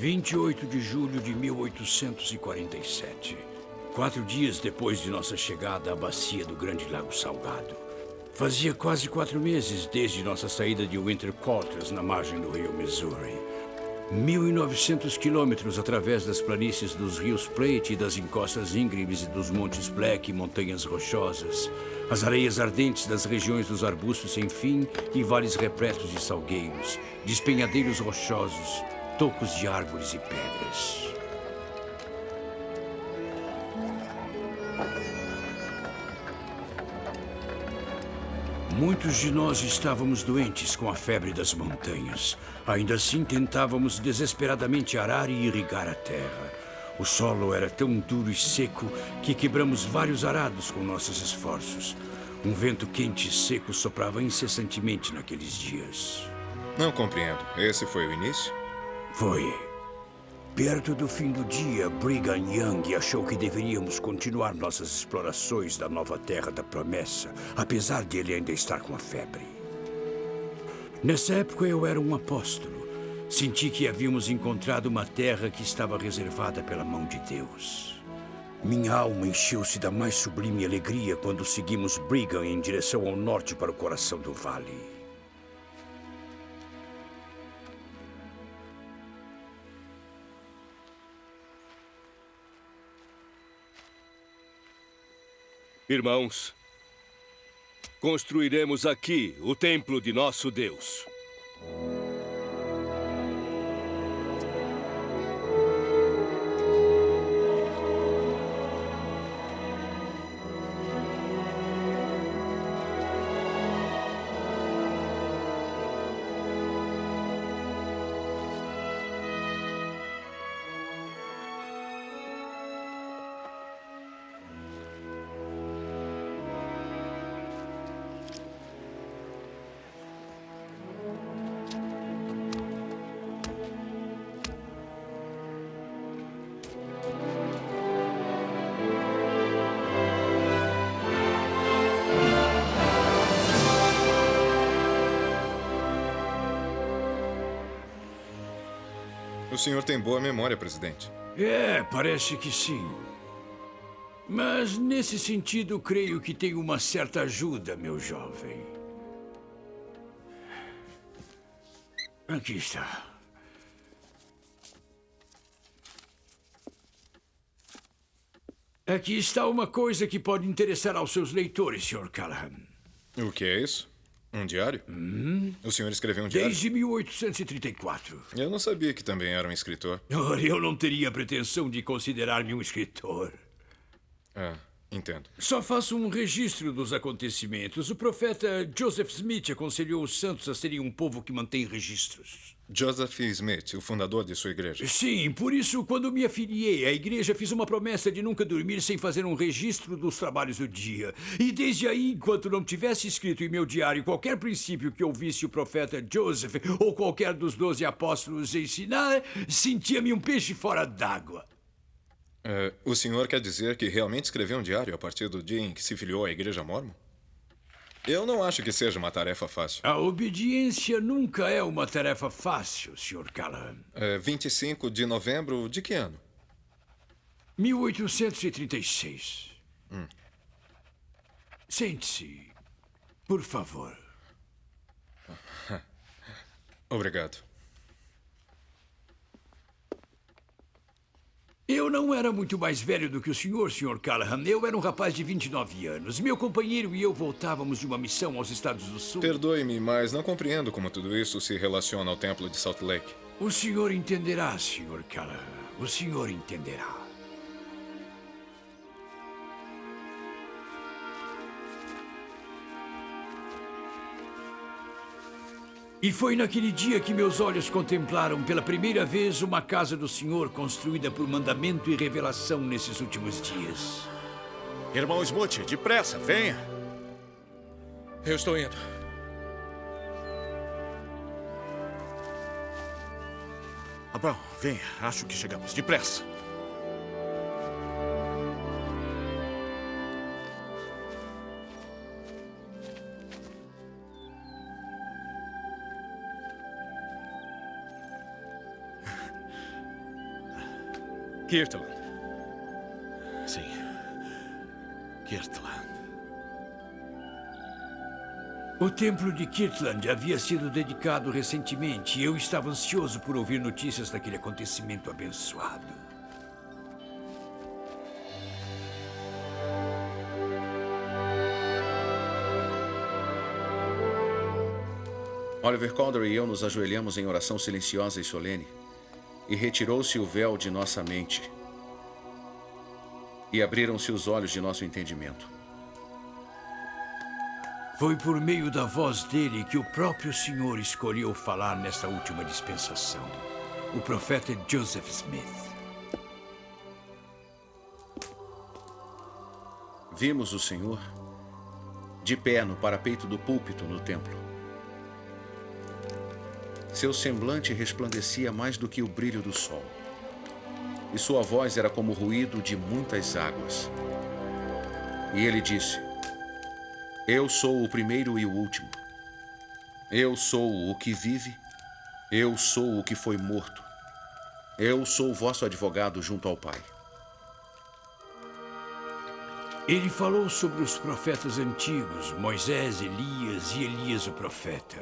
28 de julho de 1847. 4 dias depois de nossa chegada à bacia do Grande Lago Salgado. Fazia quase 4 meses desde nossa saída de Winter Quarters, na margem do rio Missouri. 1.900 quilômetros através das planícies dos rios Plate e das encostas íngremes e dos montes Black e montanhas rochosas. As areias ardentes das regiões dos arbustos sem fim e vales repletos de salgueiros, despenhadeiros rochosos, tocos de árvores e pedras. Muitos de nós estávamos doentes com a febre das montanhas. Ainda assim, tentávamos desesperadamente arar e irrigar a terra. O solo era tão duro e seco que quebramos vários arados com nossos esforços. Um vento quente e seco soprava incessantemente naqueles dias. Não compreendo. Esse foi o início? Foi. Perto do fim do dia, Brigham Young achou que deveríamos continuar nossas explorações da nova Terra da Promessa, apesar de ele ainda estar com a febre. Nessa época, eu era um apóstolo. Senti que havíamos encontrado uma terra que estava reservada pela mão de Deus. Minha alma encheu-se da mais sublime alegria quando seguimos Brigham em direção ao norte para o coração do vale. Irmãos, construiremos aqui o templo de nosso Deus. O senhor tem boa memória, presidente. Parece que sim. Mas, nesse sentido, creio que tenho uma certa ajuda, meu jovem. Aqui está. Aqui está uma coisa que pode interessar aos seus leitores, Sr. Callahan. O que é isso? Um diário? O senhor escreveu um diário? Desde 1834. Eu não sabia que também era um escritor. Ora, eu não teria a pretensão de considerar-me um escritor. Ah, entendo. Só faço um registro dos acontecimentos. O profeta Joseph Smith aconselhou os santos a serem um povo que mantém registros. Joseph Smith, o fundador de sua igreja. Sim, por isso, quando me afiliei à igreja, fiz uma promessa de nunca dormir sem fazer um registro dos trabalhos do dia. E desde aí, enquanto não tivesse escrito em meu diário qualquer princípio que ouvisse o profeta Joseph ou qualquer dos 12 apóstolos ensinar, sentia-me um peixe fora d'água. O senhor quer dizer que realmente escreveu um diário a partir do dia em que se filiou à igreja mórmon? Eu não acho que seja uma tarefa fácil. A obediência nunca é uma tarefa fácil, Sr. Callahan. 25 de novembro de que ano? 1836. Sente-se, por favor. Obrigado. Eu não era muito mais velho do que o senhor, Sr. Callahan. Eu era um rapaz de 29 anos. Meu companheiro e eu voltávamos de uma missão aos Estados do Sul. Perdoe-me, mas não compreendo como tudo isso se relaciona ao templo de Salt Lake. O senhor entenderá, Sr. Callahan. O senhor entenderá. E foi naquele dia que meus olhos contemplaram pela primeira vez uma casa do Senhor construída por mandamento e revelação nesses últimos dias. Irmão Smoot, depressa, venha. Eu estou indo. Bom, venha. Acho que chegamos. Depressa. Kirtland. Sim. Kirtland. O templo de Kirtland havia sido dedicado recentemente e eu estava ansioso por ouvir notícias daquele acontecimento abençoado. Oliver Calder e eu nos ajoelhamos em oração silenciosa e solene, e retirou-se o véu de nossa mente, e abriram-se os olhos de nosso entendimento. Foi por meio da voz dele que o próprio Senhor escolheu falar nesta última dispensação. O profeta Joseph Smith. Vimos o Senhor de pé no parapeito do púlpito no templo. Seu semblante resplandecia mais do que o brilho do sol, e sua voz era como o ruído de muitas águas. E ele disse: Eu sou o primeiro e o último. Eu sou o que vive. Eu sou o que foi morto. Eu sou o vosso advogado junto ao Pai. Ele falou sobre os profetas antigos, Moisés, Elias e Elias o profeta,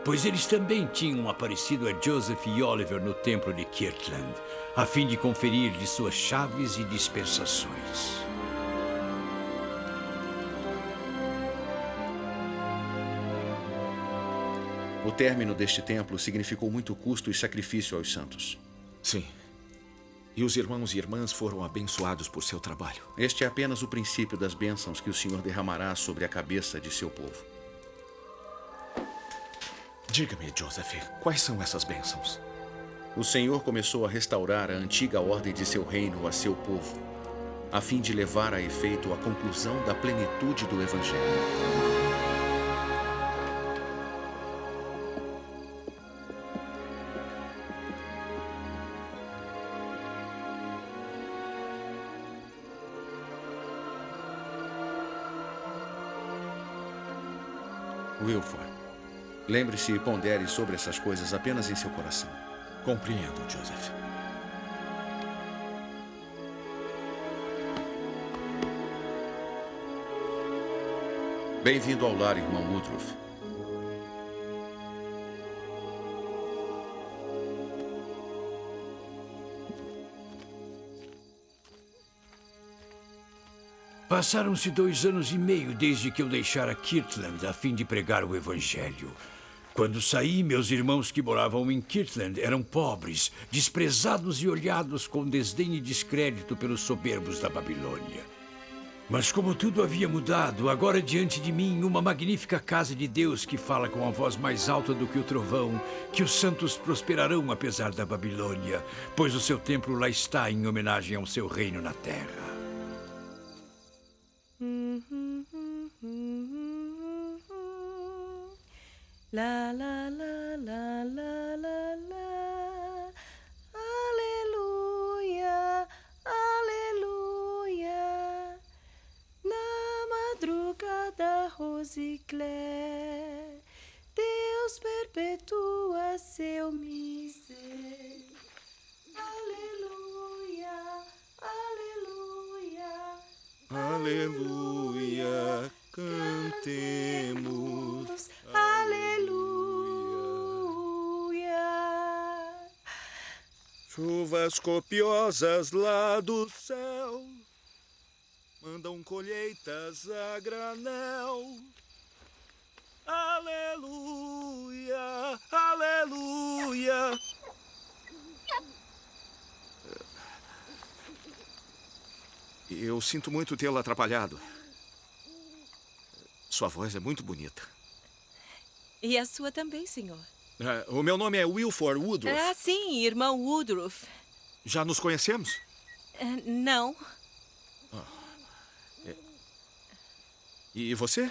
pois eles também tinham aparecido a Joseph e Oliver no templo de Kirtland, a fim de conferir-lhes suas chaves e dispensações. O término deste templo significou muito custo e sacrifício aos santos. Sim. E os irmãos e irmãs foram abençoados por seu trabalho. Este é apenas o princípio das bênçãos que o Senhor derramará sobre a cabeça de seu povo. Diga-me, Joseph, quais são essas bênçãos? O Senhor começou a restaurar a antiga ordem de seu reino a seu povo, a fim de levar a efeito a conclusão da plenitude do Evangelho. Wilford, lembre-se e pondere sobre essas coisas apenas em seu coração. Compreendo, Joseph. Bem-vindo ao lar, irmão Woodruff. Passaram-se 2 anos e meio desde que eu deixara Kirtland a fim de pregar o Evangelho. Quando saí, meus irmãos que moravam em Kirtland eram pobres, desprezados e olhados com desdém e descrédito pelos soberbos da Babilônia. Mas como tudo havia mudado, agora diante de mim uma magnífica casa de Deus que fala com a voz mais alta do que o trovão, que os santos prosperarão apesar da Babilônia, pois o seu templo lá está em homenagem ao seu reino na terra. La la la la la la la. Aleluia, aleluia. Na madrugada Rosiclé, Deus perpetua seu mistério. Aleluia, aleluia. Aleluia, cantemos. Aleluia. Chuvas copiosas lá do céu mandam colheitas a granel. Aleluia, aleluia. Eu sinto muito tê-lo atrapalhado. Sua voz é muito bonita. E a sua também, senhor. O meu nome é Wilford Woodruff. Ah, sim, irmão Woodruff. Já nos conhecemos? Não. E você?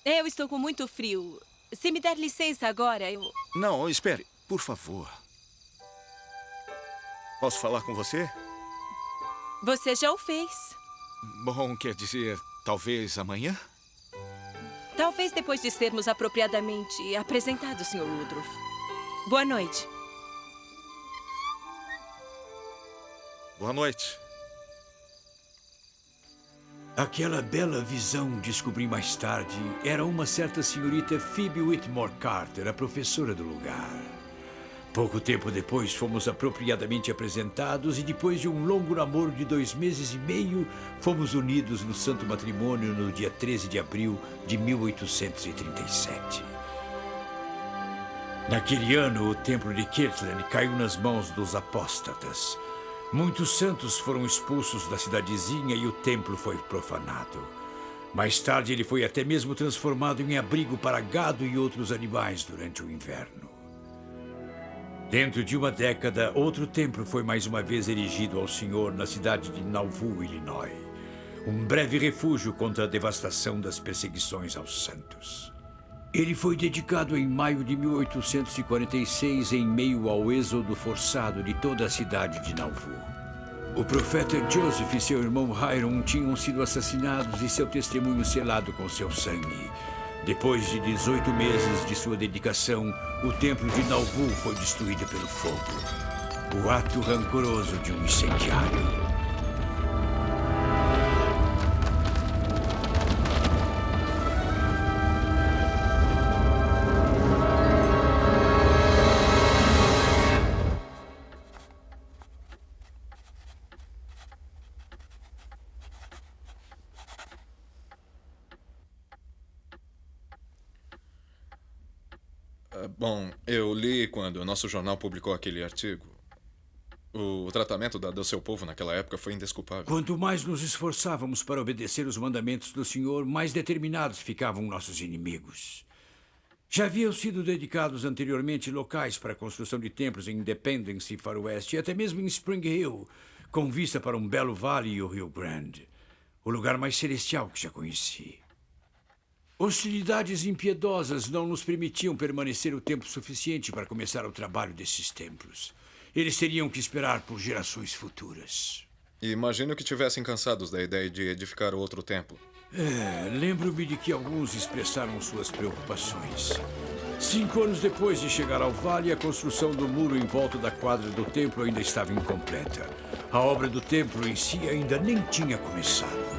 Eu estou com muito frio. Se me der licença agora, eu... Não, espere, por favor. Posso falar com você? Você já o fez. Bom, quer dizer, talvez amanhã? Talvez depois de sermos apropriadamente apresentados, Sr. Woodruff. Boa noite. Boa noite. Aquela bela visão, descobri mais tarde, era uma certa senhorita Phoebe Whitmore Carter, a professora do lugar. Pouco tempo depois, fomos apropriadamente apresentados e depois de um longo namoro de 2 meses e meio, fomos unidos no santo matrimônio no dia 13 de abril de 1837. Naquele ano, o templo de Kirtland caiu nas mãos dos apóstatas. Muitos santos foram expulsos da cidadezinha e o templo foi profanado. Mais tarde, ele foi até mesmo transformado em abrigo para gado e outros animais durante o inverno. Dentro de uma década, outro templo foi mais uma vez erigido ao Senhor na cidade de Nauvoo, Illinois. Um breve refúgio contra a devastação das perseguições aos santos. Ele foi dedicado em maio de 1846, em meio ao êxodo forçado de toda a cidade de Nauvoo. O profeta Joseph e seu irmão Hiram tinham sido assassinados e seu testemunho selado com seu sangue. Depois de 18 meses de sua dedicação, o templo de Nauvoo foi destruído pelo fogo. O ato rancoroso de um incendiário. Bom, eu li quando o nosso jornal publicou aquele artigo. O tratamento dado ao seu povo naquela época foi indesculpável. Quanto mais nos esforçávamos para obedecer os mandamentos do Senhor, mais determinados ficavam nossos inimigos. Já haviam sido dedicados anteriormente locais para a construção de templos em Independence e Faroeste, e até mesmo em Spring Hill, com vista para um belo vale e o Rio Grande, o lugar mais celestial que já conheci. Hostilidades impiedosas não nos permitiam permanecer o tempo suficiente para começar o trabalho desses templos. Eles teriam que esperar por gerações futuras. Imagino que tivessem cansados da ideia de edificar outro templo. Lembro-me de que alguns expressaram suas preocupações. 5 anos depois de chegar ao vale, a construção do muro em volta da quadra do templo ainda estava incompleta. A obra do templo em si ainda nem tinha começado.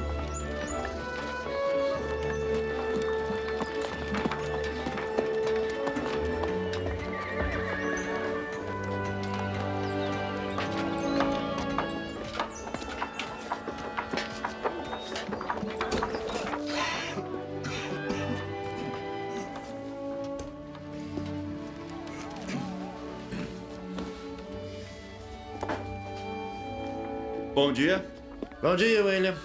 Bom dia. Bom dia, William.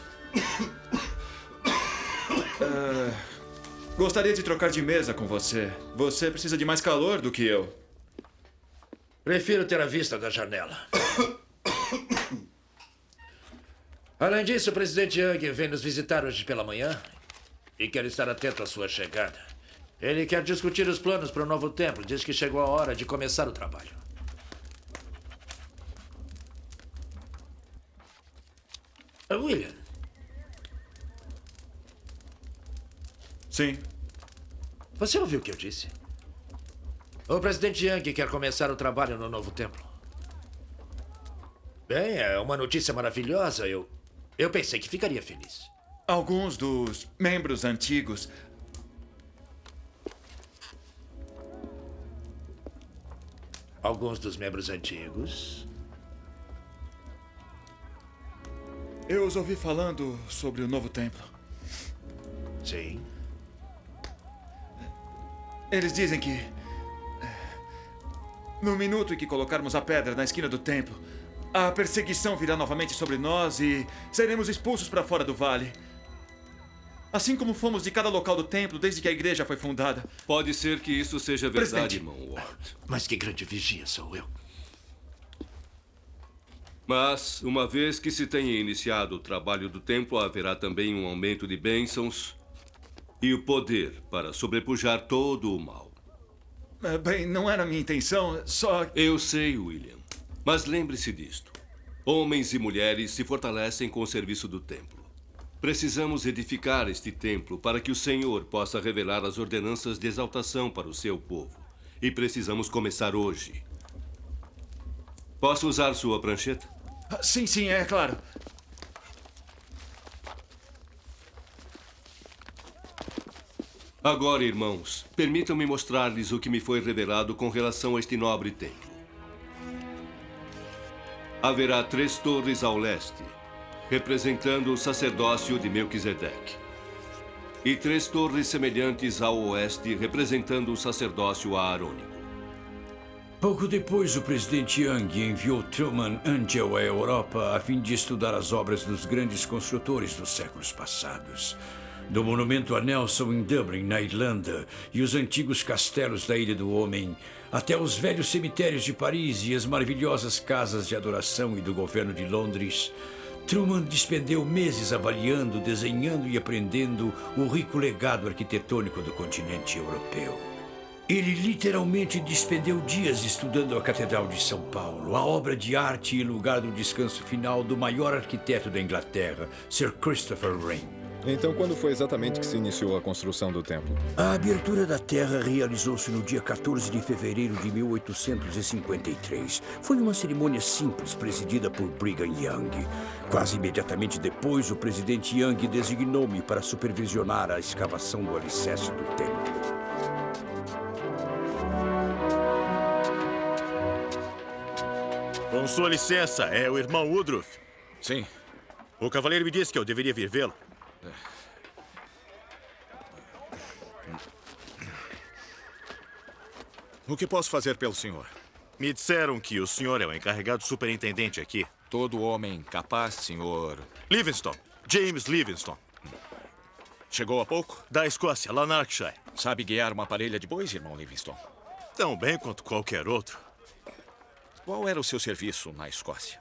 Gostaria de trocar de mesa com você. Você precisa de mais calor do que eu. Prefiro ter a vista da janela. Além disso, o presidente Young vem nos visitar hoje pela manhã e quer estar atento à sua chegada. Ele quer discutir os planos para o novo templo. Diz que chegou a hora de começar o trabalho. William. Sim. Você ouviu o que eu disse? O presidente Young quer começar o trabalho no novo templo. Bem, é uma notícia maravilhosa. Eu pensei que ficaria feliz. Alguns dos membros antigos... Alguns dos membros antigos... Eu os ouvi falando sobre o novo templo. Sim. Eles dizem que... no minuto em que colocarmos a pedra na esquina do templo, a perseguição virá novamente sobre nós e seremos expulsos para fora do vale. Assim como fomos de cada local do templo desde que a igreja foi fundada. Pode ser que isso seja verdade, Presidente. irmão Ward. Mas que grande vigia sou eu. Mas, uma vez que se tenha iniciado o trabalho do templo, haverá também um aumento de bênçãos e o poder para sobrepujar todo o mal. Bem, não era a minha intenção, só... Eu sei, William. Mas lembre-se disto. Homens e mulheres se fortalecem com o serviço do templo. Precisamos edificar este templo para que o Senhor possa revelar as ordenanças de exaltação para o seu povo. E precisamos começar hoje. Posso usar sua prancheta? Sim, é claro. Agora, irmãos, permitam-me mostrar-lhes o que me foi revelado com relação a este nobre templo. Haverá 3 torres ao leste, representando o sacerdócio de Melquisedeque. E 3 torres semelhantes ao oeste, representando o sacerdócio aarônico. Pouco depois, o presidente Young enviou Truman Angell à Europa a fim de estudar as obras dos grandes construtores dos séculos passados. Do monumento a Nelson em Dublin, na Irlanda, e os antigos castelos da Ilha do Homem, até os velhos cemitérios de Paris e as maravilhosas casas de adoração e do governo de Londres, Truman despendeu meses avaliando, desenhando e aprendendo o rico legado arquitetônico do continente europeu. Ele literalmente despendeu dias estudando a Catedral de São Paulo, a obra de arte e lugar do descanso final do maior arquiteto da Inglaterra, Sir Christopher Wren. Então, quando foi exatamente que se iniciou a construção do templo? A abertura da terra realizou-se no dia 14 de fevereiro de 1853. Foi uma cerimônia simples, presidida por Brigham Young. Quase imediatamente depois, o presidente Young designou-me para supervisionar a escavação do alicerce do templo. Com sua licença, é o irmão Woodruff. Sim. O cavaleiro me disse que eu deveria vir vê-lo. O que posso fazer pelo senhor? Me disseram que o senhor é o encarregado superintendente aqui. Todo homem capaz, senhor... Livingstone. James Livingstone. Chegou há pouco? Da Escócia, Lanarkshire. Sabe guiar uma parelha de bois, irmão Livingstone? Tão bem quanto qualquer outro. Qual era o seu serviço na Escócia?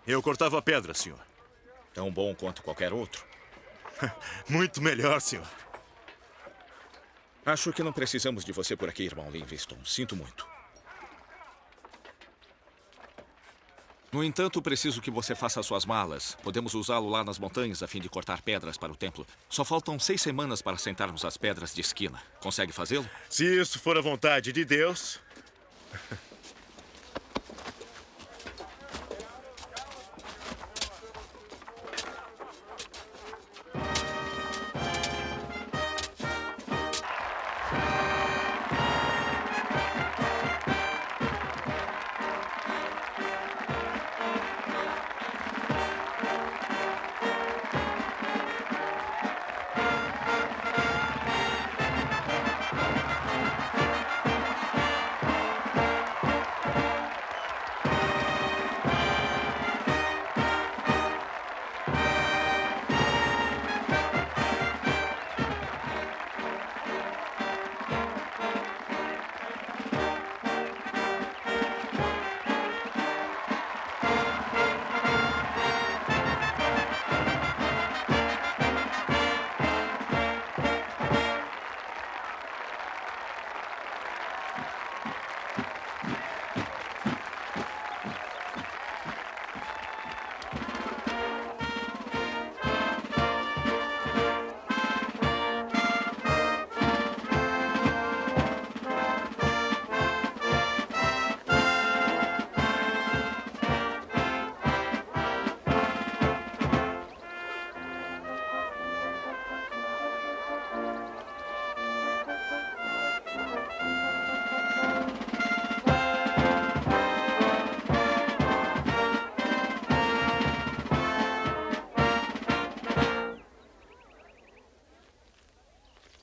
Eu cortava pedra, senhor. Tão bom quanto qualquer outro? Muito melhor, senhor. Acho que não precisamos de você por aqui, irmão Livingstone. Sinto muito. No entanto, preciso que você faça suas malas. Podemos usá-lo lá nas montanhas a fim de cortar pedras para o templo. Só faltam 6 semanas para sentarmos as pedras de esquina. Consegue fazê-lo? Se isso for a vontade de Deus...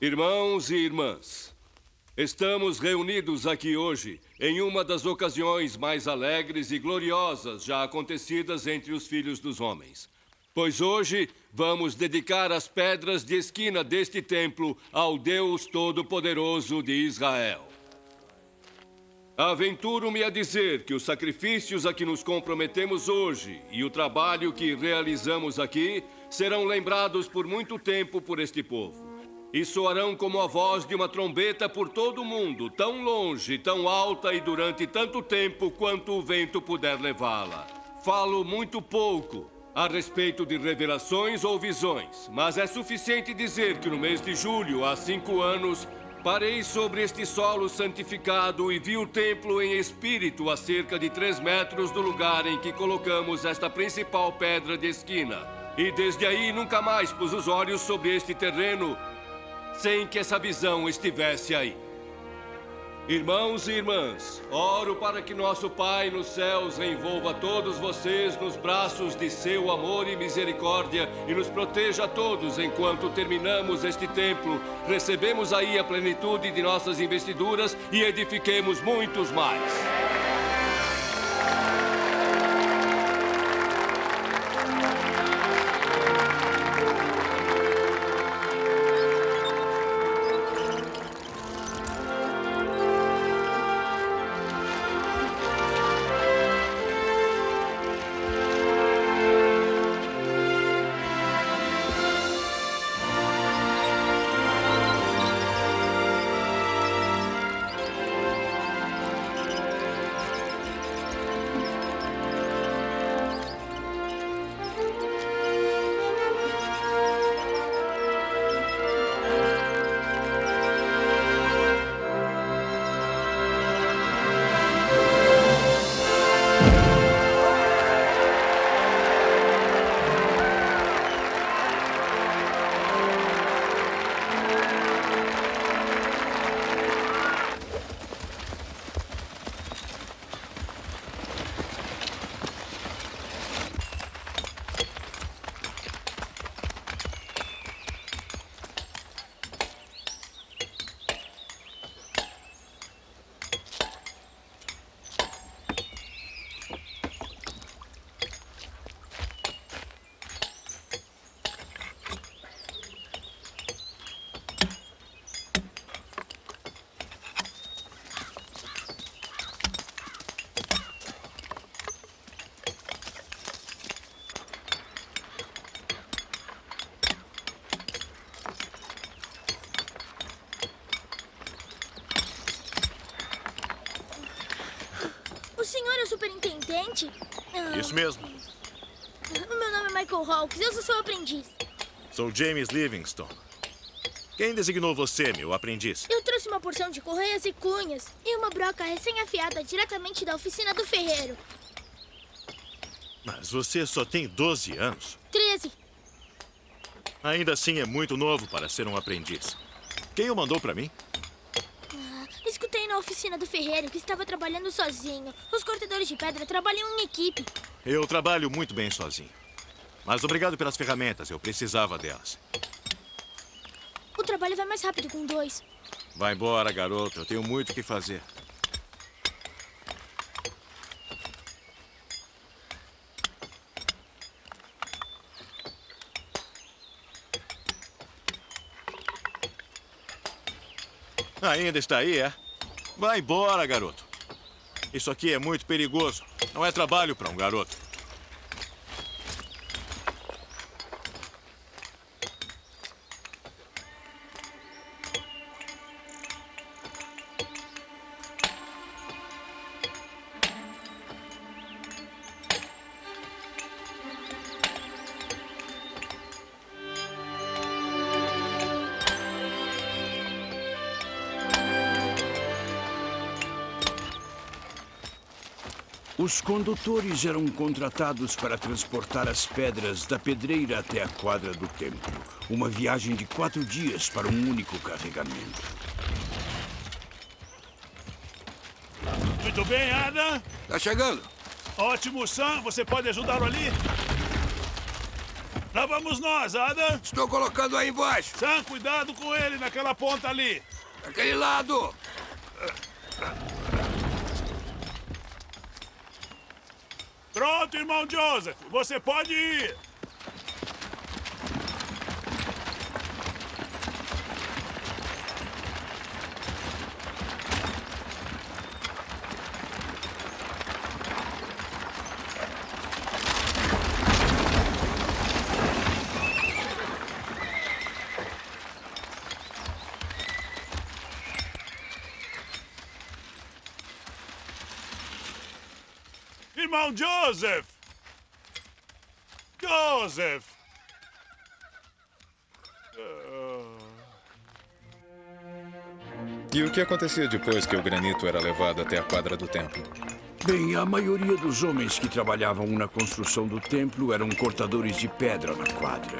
Irmãos e irmãs, estamos reunidos aqui hoje em uma das ocasiões mais alegres e gloriosas já acontecidas entre os filhos dos homens. Pois hoje vamos dedicar as pedras de esquina deste templo ao Deus Todo-Poderoso de Israel. Aventuro-me a dizer que os sacrifícios a que nos comprometemos hoje e o trabalho que realizamos aqui serão lembrados por muito tempo por este povo. E soarão como a voz de uma trombeta por todo o mundo, tão longe, tão alta e durante tanto tempo quanto o vento puder levá-la. Falo muito pouco a respeito de revelações ou visões, mas é suficiente dizer que no mês de julho, há 5 anos, Parei sobre este solo santificado e vi o templo em espírito a cerca de 3 metros do lugar em que colocamos esta principal pedra de esquina. E desde aí nunca mais pus os olhos sobre este terreno sem que essa visão estivesse aí. Irmãos e irmãs, oro para que nosso Pai nos céus envolva todos vocês nos braços de seu amor e misericórdia e nos proteja a todos enquanto terminamos este templo, recebemos aí a plenitude de nossas investiduras e edifiquemos muitos mais. O senhor é o superintendente? Isso mesmo. O meu nome é Michael Hawks, eu sou seu aprendiz. Sou James Livingston. Quem designou você, meu aprendiz? Eu trouxe uma porção de correias e cunhas e uma broca recém-afiada diretamente da oficina do ferreiro. Mas você só tem 12 anos. 13. Ainda assim é muito novo para ser um aprendiz. Quem o mandou para mim? Escutei na oficina do ferreiro que estava trabalhando sozinho. Os cortadores de pedra trabalham em equipe. Eu trabalho muito bem sozinho. Mas obrigado pelas ferramentas, eu precisava delas. O trabalho vai mais rápido com 2. Vai embora, garoto. Eu tenho muito o que fazer. Ainda está aí, é? Vai embora, garoto. Isso aqui é muito perigoso. Não é trabalho para um garoto. Os condutores eram contratados para transportar as pedras da pedreira até a quadra do templo. Uma viagem de 4 dias para um único carregamento. Muito bem, Adam. Tá chegando. Ótimo, Sam. Você pode ajudá-lo ali? Lá vamos nós, Adam. Estou colocando aí embaixo. Sam, cuidado com ele naquela ponta ali. Daquele lado. Pronto, irmão Joseph. Você pode ir. Irmão Joseph! Joseph! E o que acontecia depois que o granito era levado até a quadra do templo? Bem, a maioria dos homens que trabalhavam na construção do templo eram cortadores de pedra na quadra.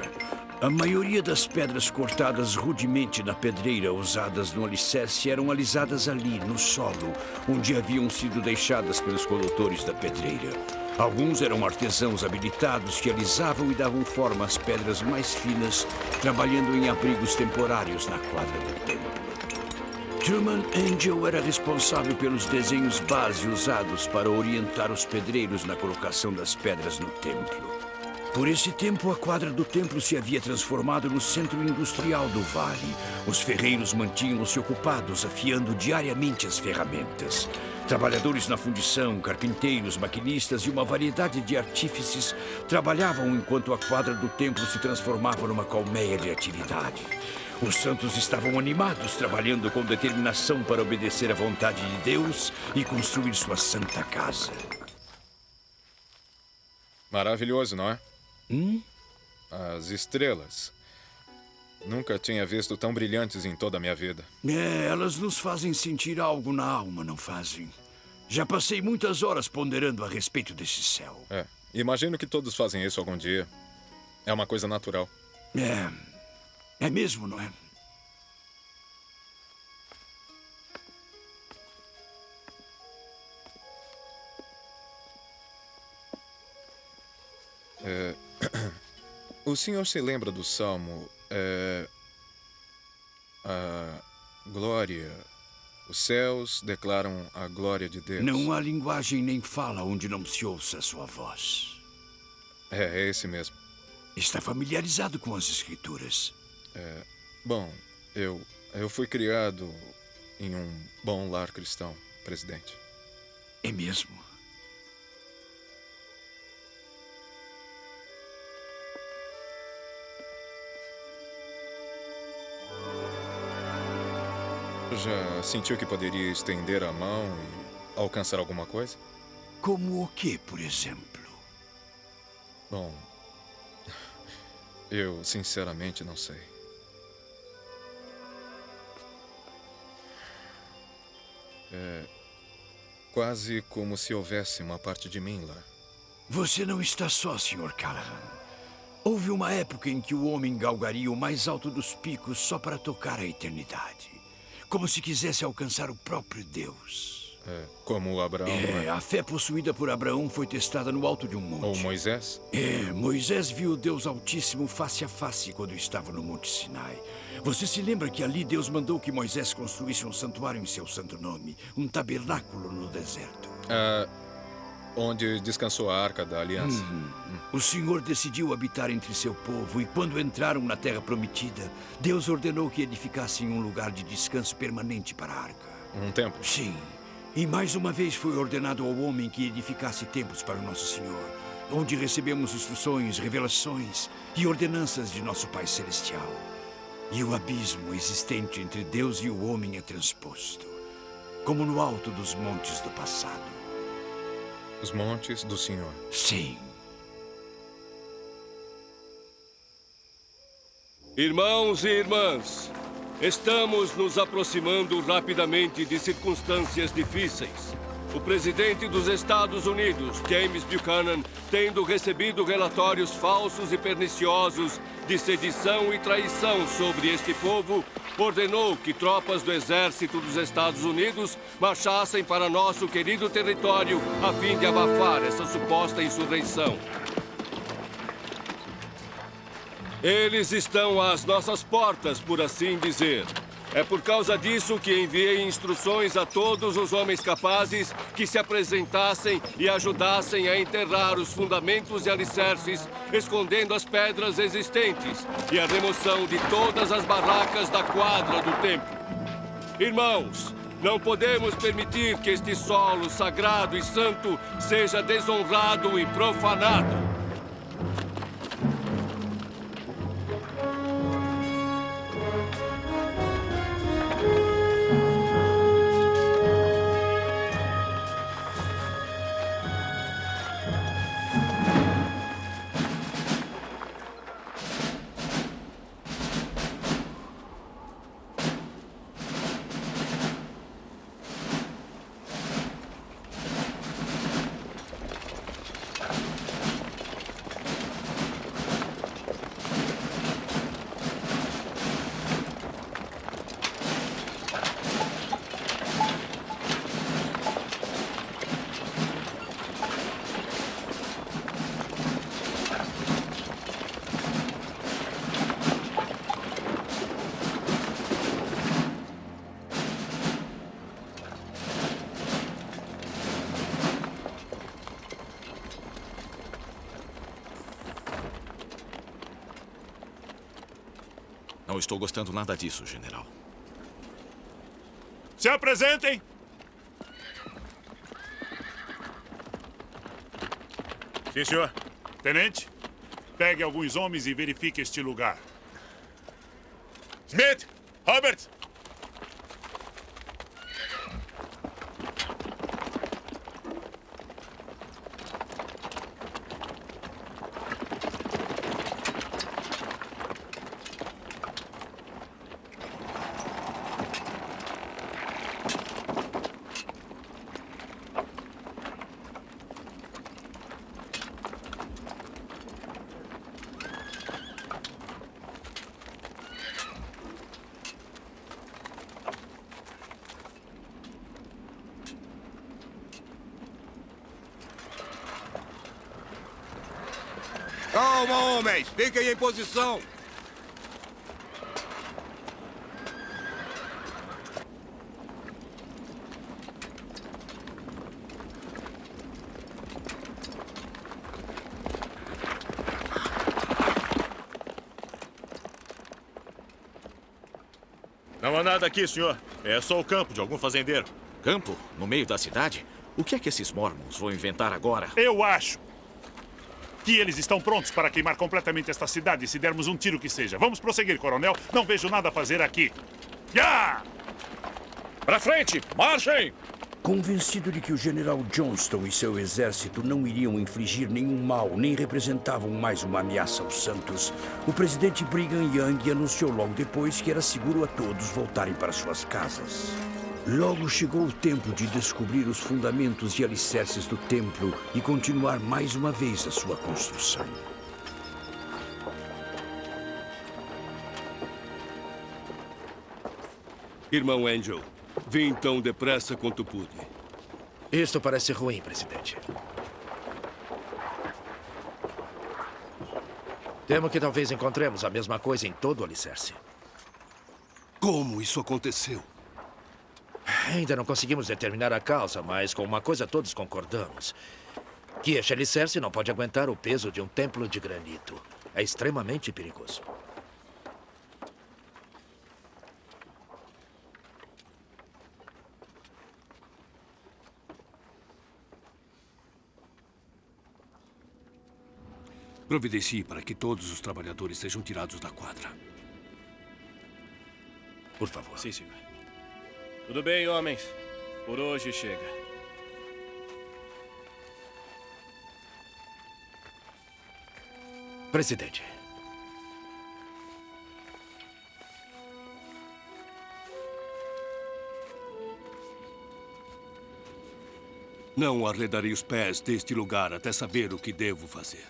A maioria das pedras cortadas rudemente na pedreira usadas no alicerce eram alisadas ali, no solo, onde haviam sido deixadas pelos condutores da pedreira. Alguns eram artesãos habilitados que alisavam e davam forma às pedras mais finas, trabalhando em abrigos temporários na quadra do templo. Truman Angel era responsável pelos desenhos base usados para orientar os pedreiros na colocação das pedras no templo. Por esse tempo, a quadra do templo se havia transformado no centro industrial do vale. Os ferreiros mantinham-se ocupados, afiando diariamente as ferramentas. Trabalhadores na fundição, carpinteiros, maquinistas e uma variedade de artífices trabalhavam enquanto a quadra do templo se transformava numa colmeia de atividade. Os santos estavam animados, trabalhando com determinação para obedecer à vontade de Deus e construir sua santa casa. Maravilhoso, não é? As estrelas. Nunca tinha visto tão brilhantes em toda a minha vida. Elas nos fazem sentir algo na alma, não fazem? Já passei muitas horas ponderando a respeito desse céu. Imagino que todos fazem isso algum dia. É uma coisa natural. É mesmo, não é? O senhor se lembra do salmo? A glória. Os céus declaram a glória de Deus. Não há linguagem nem fala onde não se ouça a sua voz. É esse mesmo. Está familiarizado com as escrituras? Bom, eu fui criado em um bom lar cristão, presidente. É mesmo? Já sentiu que poderia estender a mão e alcançar alguma coisa? Como o que, por exemplo? Bom, eu sinceramente não sei. É quase como se houvesse uma parte de mim lá. Você não está só, Sr. Callahan. Houve uma época em que o homem galgaria o mais alto dos picos só para tocar a eternidade. Como se quisesse alcançar o próprio Deus. Como Abraão. A fé possuída por Abraão foi testada no alto de um monte. Ou Moisés? Moisés viu o Deus Altíssimo face a face quando estava no Monte Sinai. Você se lembra que ali Deus mandou que Moisés construísse um santuário em seu santo nome, um tabernáculo no deserto. Onde descansou a Arca da Aliança. O Senhor decidiu habitar entre seu povo e quando entraram na Terra Prometida, Deus ordenou que edificassem um lugar de descanso permanente para a Arca. Um templo? Sim. E mais uma vez foi ordenado ao homem que edificasse templos para o Nosso Senhor, onde recebemos instruções, revelações e ordenanças de nosso Pai Celestial. E o abismo existente entre Deus e o homem é transposto, como no alto dos montes do passado. Os montes do Senhor. Sim. Irmãos e irmãs, estamos nos aproximando rapidamente de circunstâncias difíceis. O presidente dos Estados Unidos, James Buchanan, tendo recebido relatórios falsos e perniciosos de sedição e traição sobre este povo, ordenou que tropas do exército dos Estados Unidos marchassem para nosso querido território a fim de abafar essa suposta insurreição. Eles estão às nossas portas, por assim dizer. É por causa disso que enviei instruções a todos os homens capazes que se apresentassem e ajudassem a enterrar os fundamentos e alicerces, escondendo as pedras existentes e a remoção de todas as barracas da quadra do templo. Irmãos, não podemos permitir que este solo sagrado e santo seja desonrado e profanado. Não estou gostando nada disso, general. Se apresentem! Sim, senhor. Tenente, pegue alguns homens e verifique este lugar. Smith! Robert! Calma, homens! Fiquem em posição! Não há nada aqui, senhor. É só o campo de algum fazendeiro. Campo? No meio da cidade? O que é que esses mormons vão inventar agora? Eu acho que eles estão prontos para queimar completamente esta cidade se dermos um tiro que seja. Vamos prosseguir, coronel. Não vejo nada a fazer aqui. Já! Pra frente! Marchem! Convencido de que o general Johnston e seu exército não iriam infligir nenhum mal, nem representavam mais uma ameaça aos santos, o presidente Brigham Young anunciou logo depois que era seguro a todos voltarem para suas casas. Logo chegou o tempo de descobrir os fundamentos e alicerces do templo e continuar mais uma vez a sua construção. Irmão Angel, vim tão depressa quanto pude. Isto parece ruim, presidente. Temo que talvez encontremos a mesma coisa em todo o alicerce. Como isso aconteceu? Ainda não conseguimos determinar a causa, mas com uma coisa todos concordamos. Que este alicerce não pode aguentar o peso de um templo de granito. É extremamente perigoso. Providencie para que todos os trabalhadores sejam tirados da quadra. Por favor. Sim, senhor. Tudo bem, homens. Por hoje chega. Presidente. Não arredarei os pés deste lugar até saber o que devo fazer.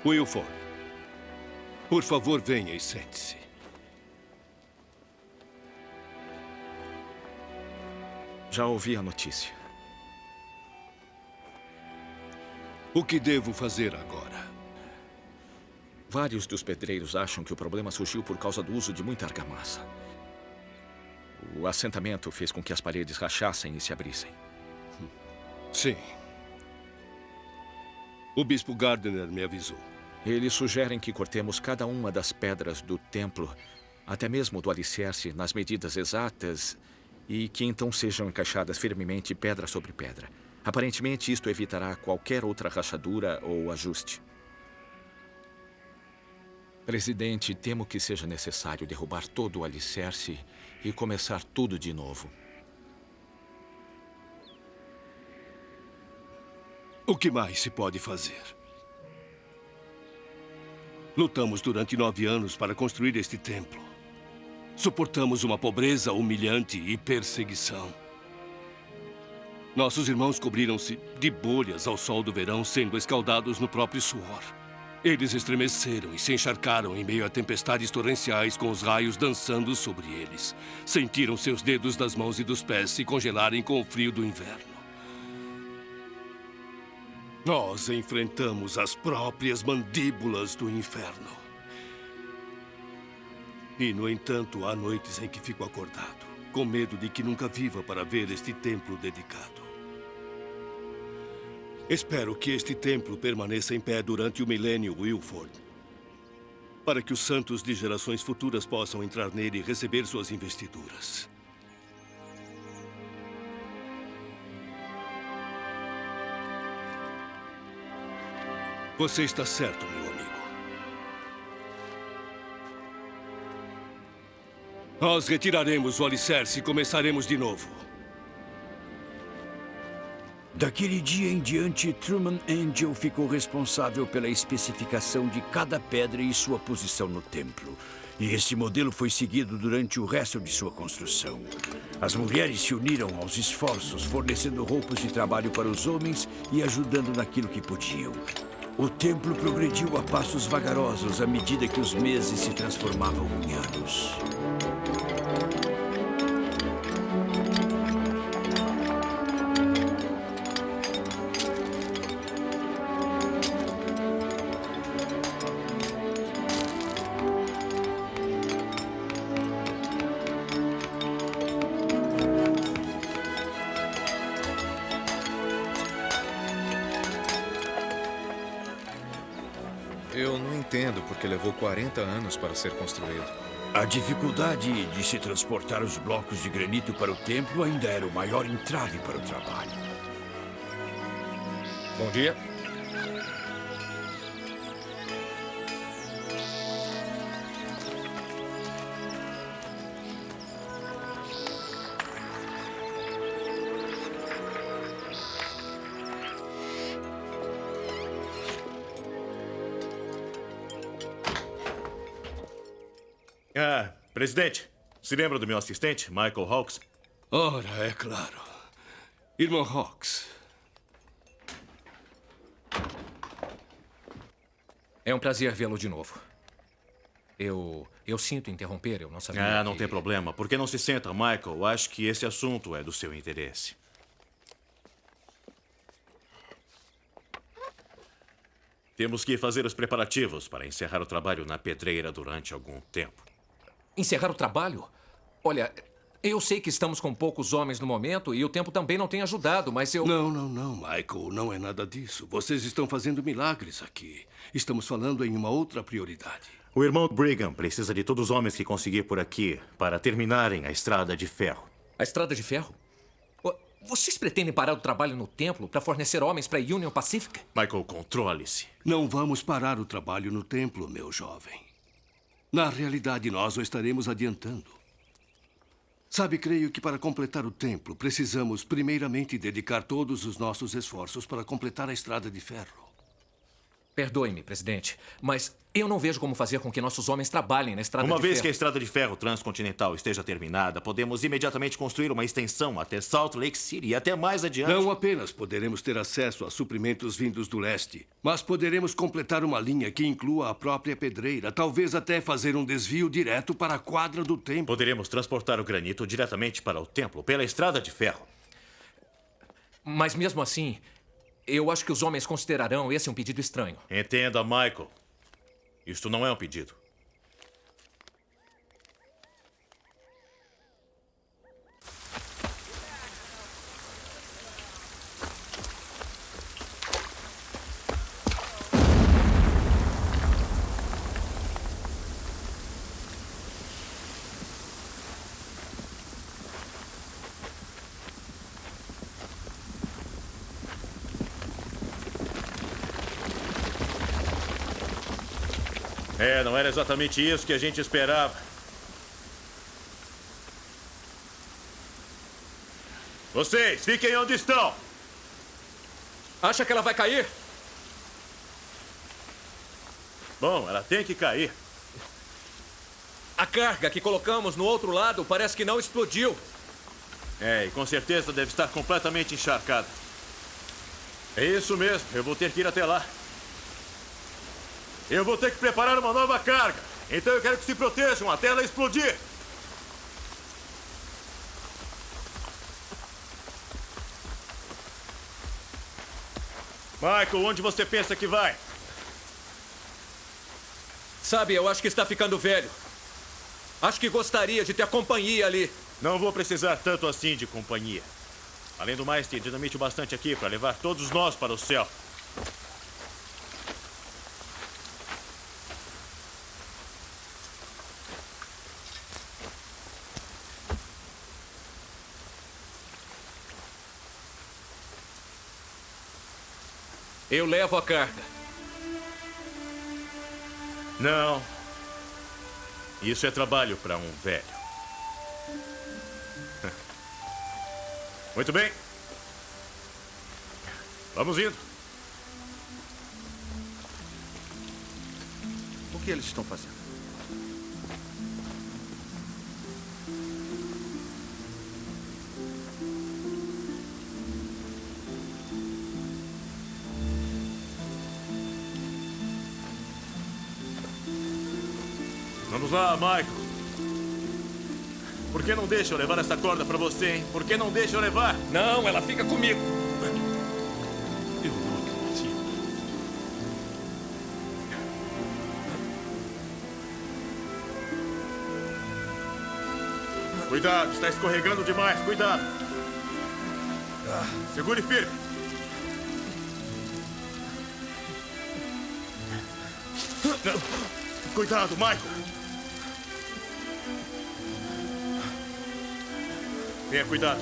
Wilford, por favor, venha e sente-se. Já ouvi a notícia. O que devo fazer agora? Vários dos pedreiros acham que o problema surgiu por causa do uso de muita argamassa. O assentamento fez com que as paredes rachassem e se abrissem. Sim. O bispo Gardner me avisou. Eles sugerem que cortemos cada uma das pedras do templo, até mesmo do alicerce, nas medidas exatas, e que então sejam encaixadas firmemente pedra sobre pedra. Aparentemente, isto evitará qualquer outra rachadura ou ajuste. Presidente, temo que seja necessário derrubar todo o alicerce e começar tudo de novo. O que mais se pode fazer? Lutamos durante 9 anos para construir este templo. Suportamos uma pobreza humilhante e perseguição. Nossos irmãos cobriram-se de bolhas ao sol do verão, sendo escaldados no próprio suor. Eles estremeceram e se encharcaram em meio a tempestades torrenciais, com os raios dançando sobre eles. Sentiram seus dedos das mãos e dos pés se congelarem com o frio do inverno. Nós enfrentamos as próprias mandíbulas do inferno. E, no entanto, há noites em que fico acordado, com medo de que nunca viva para ver este templo dedicado. Espero que este templo permaneça em pé durante o milênio Wilford, para que os santos de gerações futuras possam entrar nele e receber suas investiduras. Você está certo, meu amigo. Nós retiraremos o alicerce e começaremos de novo. Daquele dia em diante, Truman Angel ficou responsável pela especificação de cada pedra e sua posição no templo. E esse modelo foi seguido durante o resto de sua construção. As mulheres se uniram aos esforços, fornecendo roupas de trabalho para os homens e ajudando naquilo que podiam. O templo progrediu a passos vagarosos à medida que os meses se transformavam em anos. Eu não entendo porque levou 40 anos para ser construído. A dificuldade de se transportar os blocos de granito para o templo ainda era o maior entrave para o trabalho. Bom dia. Presidente, se lembra do meu assistente, Michael Hawks? Ora, é claro. Irmão Hawks. É um prazer vê-lo de novo. Eu sinto interromper, eu não sabia Não tem problema. Por que não se senta, Michael? Acho que esse assunto é do seu interesse. Temos que fazer os preparativos para encerrar o trabalho na pedreira durante algum tempo. Encerrar o trabalho? Olha, eu sei que estamos com poucos homens no momento e o tempo também não tem ajudado, mas eu... Não, Michael. Não é nada disso. Vocês estão fazendo milagres aqui. Estamos falando em uma outra prioridade. O irmão Brigham precisa de todos os homens que conseguir por aqui para terminarem a Estrada de Ferro. A Estrada de Ferro? Vocês pretendem parar o trabalho no templo para fornecer homens para a Union Pacific? Michael, controle-se. Não vamos parar o trabalho no templo, meu jovem. Na realidade, nós o estaremos adiantando. Sabe, creio que para completar o templo, precisamos primeiramente dedicar todos os nossos esforços para completar a Estrada de Ferro. Perdoe-me, presidente, mas eu não vejo como fazer com que nossos homens trabalhem na Estrada de Ferro. Uma vez que a Estrada de Ferro Transcontinental esteja terminada, podemos imediatamente construir uma extensão até Salt Lake City e até mais adiante. Não apenas poderemos ter acesso a suprimentos vindos do leste, mas poderemos completar uma linha que inclua a própria pedreira, talvez até fazer um desvio direto para a quadra do templo. Poderemos transportar o granito diretamente para o templo pela Estrada de Ferro. Mas mesmo assim, eu acho que os homens considerarão esse um pedido estranho. Entenda, Michael. Isto não é um pedido. Não era exatamente isso que a gente esperava. Vocês, fiquem onde estão! Acha que ela vai cair? Bom, ela tem que cair. A carga que colocamos no outro lado parece que não explodiu. É, e com certeza deve estar completamente encharcada. É isso mesmo, eu vou ter que ir até lá. Eu vou ter que preparar uma nova carga. Então eu quero que se protejam até ela explodir. Michael, onde você pensa que vai? Sabe, eu acho que está ficando velho. Acho que gostaria de ter companhia ali. Não vou precisar tanto assim de companhia. Além do mais, tem dinamite o bastante aqui para levar todos nós para o céu. Eu levo a carga. Não. Isso é trabalho para um velho. Muito bem. Vamos indo. O que eles estão fazendo? Vamos lá, Michael. Por que não deixa eu levar essa corda pra você, hein? Por que não deixa eu levar? Não, ela fica comigo. Eu não acredito. Cuidado, está escorregando demais. Cuidado. Segure firme. Cuidado, Michael. Tenha cuidado.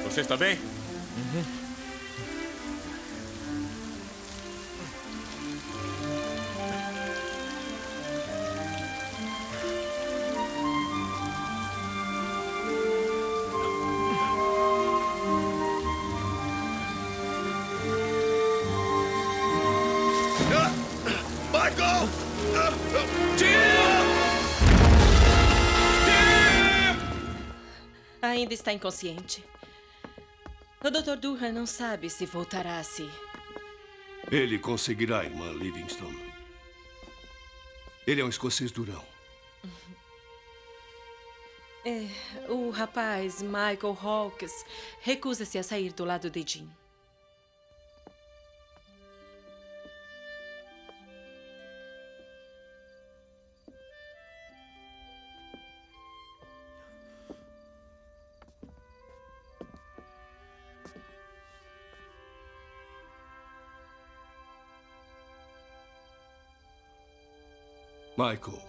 Você está bem? Michael! Ainda está inconsciente. O Dr. Durham não sabe se voltará a si. Ele conseguirá, irmã Livingston. Ele é um escocês durão. O rapaz, Michael Hawkes, recusa-se a sair do lado de Jean. Michael,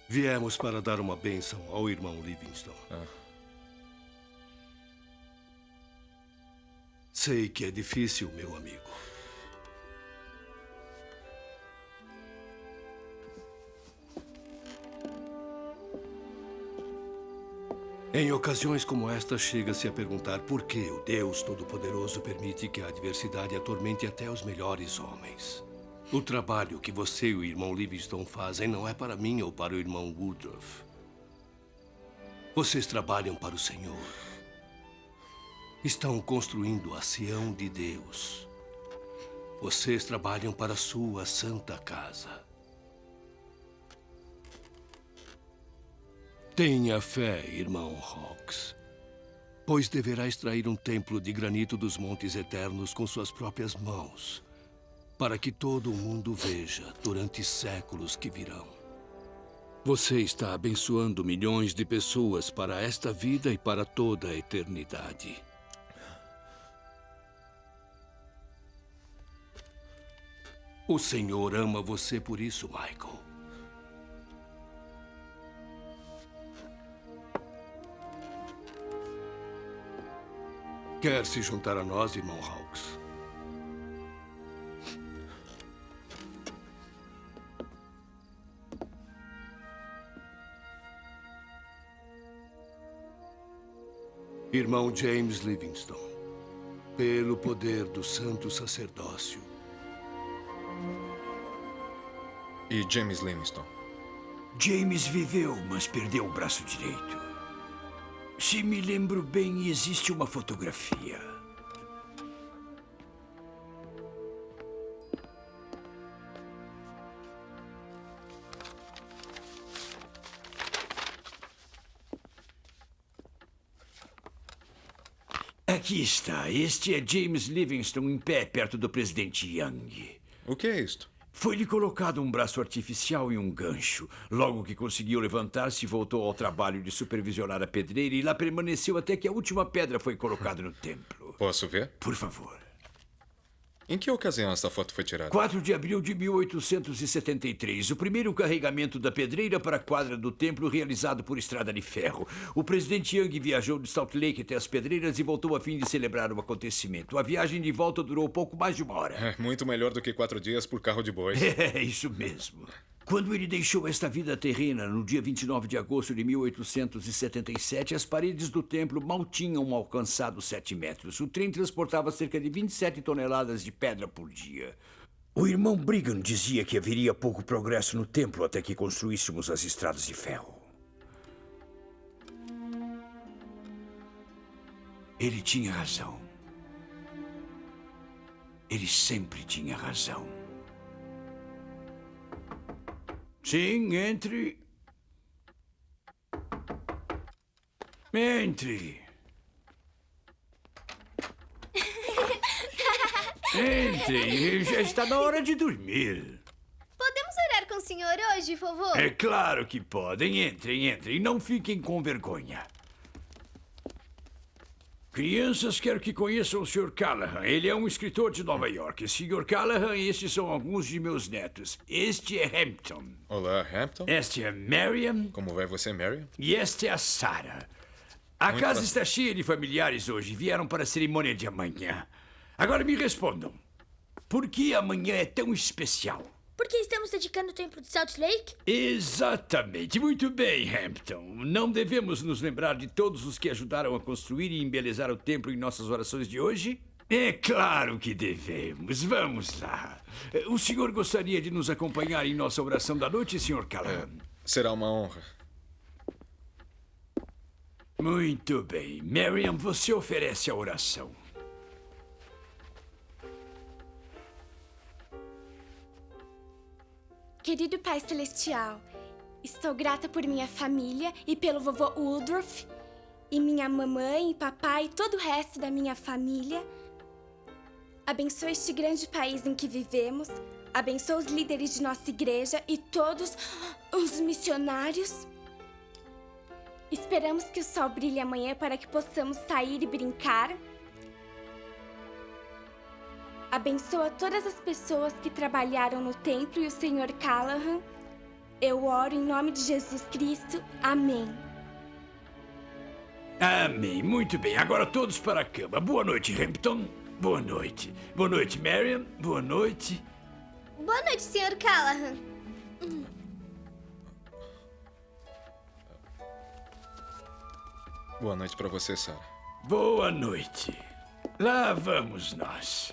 viemos para dar uma bênção ao irmão Livingston. Sei que é difícil, meu amigo. Em ocasiões como esta, chega-se a perguntar por que o Deus Todo-Poderoso permite que a adversidade atormente até os melhores homens. O trabalho que você e o irmão Livingston fazem não é para mim ou para o irmão Woodruff. Vocês trabalham para o Senhor. Estão construindo a Sião de Deus. Vocês trabalham para a sua santa casa. Tenha fé, irmão Hawkes, pois deverá extrair um templo de granito dos montes eternos com suas próprias mãos, para que todo o mundo veja durante séculos que virão. Você está abençoando milhões de pessoas para esta vida e para toda a eternidade. O Senhor ama você por isso, Michael. Quer se juntar a nós, irmão Hawkes? Irmão James Livingston, pelo poder do santo sacerdócio, E James Livingstone? James viveu, mas perdeu o braço direito. Se me lembro bem, existe uma fotografia. Aqui está. Este é James Livingstone em pé perto do presidente Young. O que é isto? Foi-lhe colocado um braço artificial e um gancho. Logo que conseguiu levantar-se, voltou ao trabalho de supervisionar a pedreira e lá permaneceu até que a última pedra foi colocada no templo. Posso ver? Por favor. Em que ocasião essa foto foi tirada? 4 de abril de 1873. O primeiro carregamento da pedreira para a quadra do templo realizado por estrada de ferro. O presidente Young viajou de Salt Lake até as pedreiras e voltou a fim de celebrar o acontecimento. A viagem de volta durou pouco mais de uma hora. É muito melhor do que 4 dias por carro de bois. É, isso mesmo. Quando ele deixou esta vida terrena, no dia 29 de agosto de 1877, as paredes do templo mal tinham alcançado 7 metros. O trem transportava cerca de 27 toneladas de pedra por dia. O irmão Brigham dizia que haveria pouco progresso no templo até que construíssemos as estradas de ferro. Ele tinha razão. Ele sempre tinha razão. Sim, entre. Entre. Entre. Já está na hora de dormir. Podemos orar com o senhor hoje, vovô? É claro que podem. Entrem, entrem. Não fiquem com vergonha. Crianças, quero que conheçam o Sr. Callahan. Ele é um escritor de Nova York. Sr. Callahan, estes são alguns de meus netos. Este é Hampton. Olá, Hampton. Este é Mariam. Como vai você, Mariam? E esta é a Sarah. A casa está cheia de familiares hoje. Vieram para a cerimônia de amanhã. Agora me respondam. Por que amanhã é tão especial? Porque estamos dedicando o templo de Salt Lake? Exatamente. Muito bem, Hampton. Não devemos nos lembrar de todos os que ajudaram a construir e embelezar o templo em nossas orações de hoje? É claro que devemos. Vamos lá. O senhor gostaria de nos acompanhar em nossa oração da noite, Sr. Callahan? Será uma honra. Muito bem. Mariam, você oferece a oração. Querido Pai Celestial, estou grata por minha família e pelo vovô Woodruff, e minha mamãe e papai e todo o resto da minha família. Abençoa este grande país em que vivemos, abençoa os líderes de nossa igreja e todos os missionários. Esperamos que o sol brilhe amanhã para que possamos sair e brincar. Abençoa todas as pessoas que trabalharam no templo e o Sr. Callahan. Eu oro em nome de Jesus Cristo. Amém. Amém. Muito bem. Agora todos para a cama. Boa noite, Hampton. Boa noite. Boa noite, Mariam. Boa noite. Boa noite, Sr. Callahan. Boa noite para você, Sarah. Boa noite. Lá vamos nós.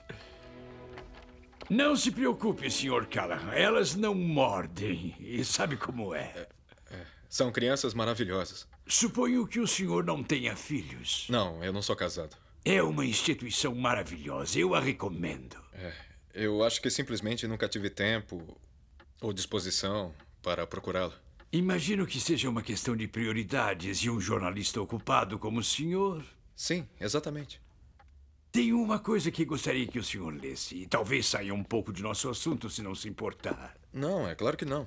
Não se preocupe, Sr. Callahan. Elas não mordem. E sabe como é? São crianças maravilhosas. Suponho que o senhor não tenha filhos. Não, eu não sou casado. É uma instituição maravilhosa. Eu a recomendo. Eu acho que simplesmente nunca tive tempo ou disposição para procurá-la. Imagino que seja uma questão de prioridades e um jornalista ocupado como o senhor. Sim, exatamente. Tem uma coisa que gostaria que o senhor lesse. E talvez saia um pouco de nosso assunto, se não se importar. Não, é claro que não.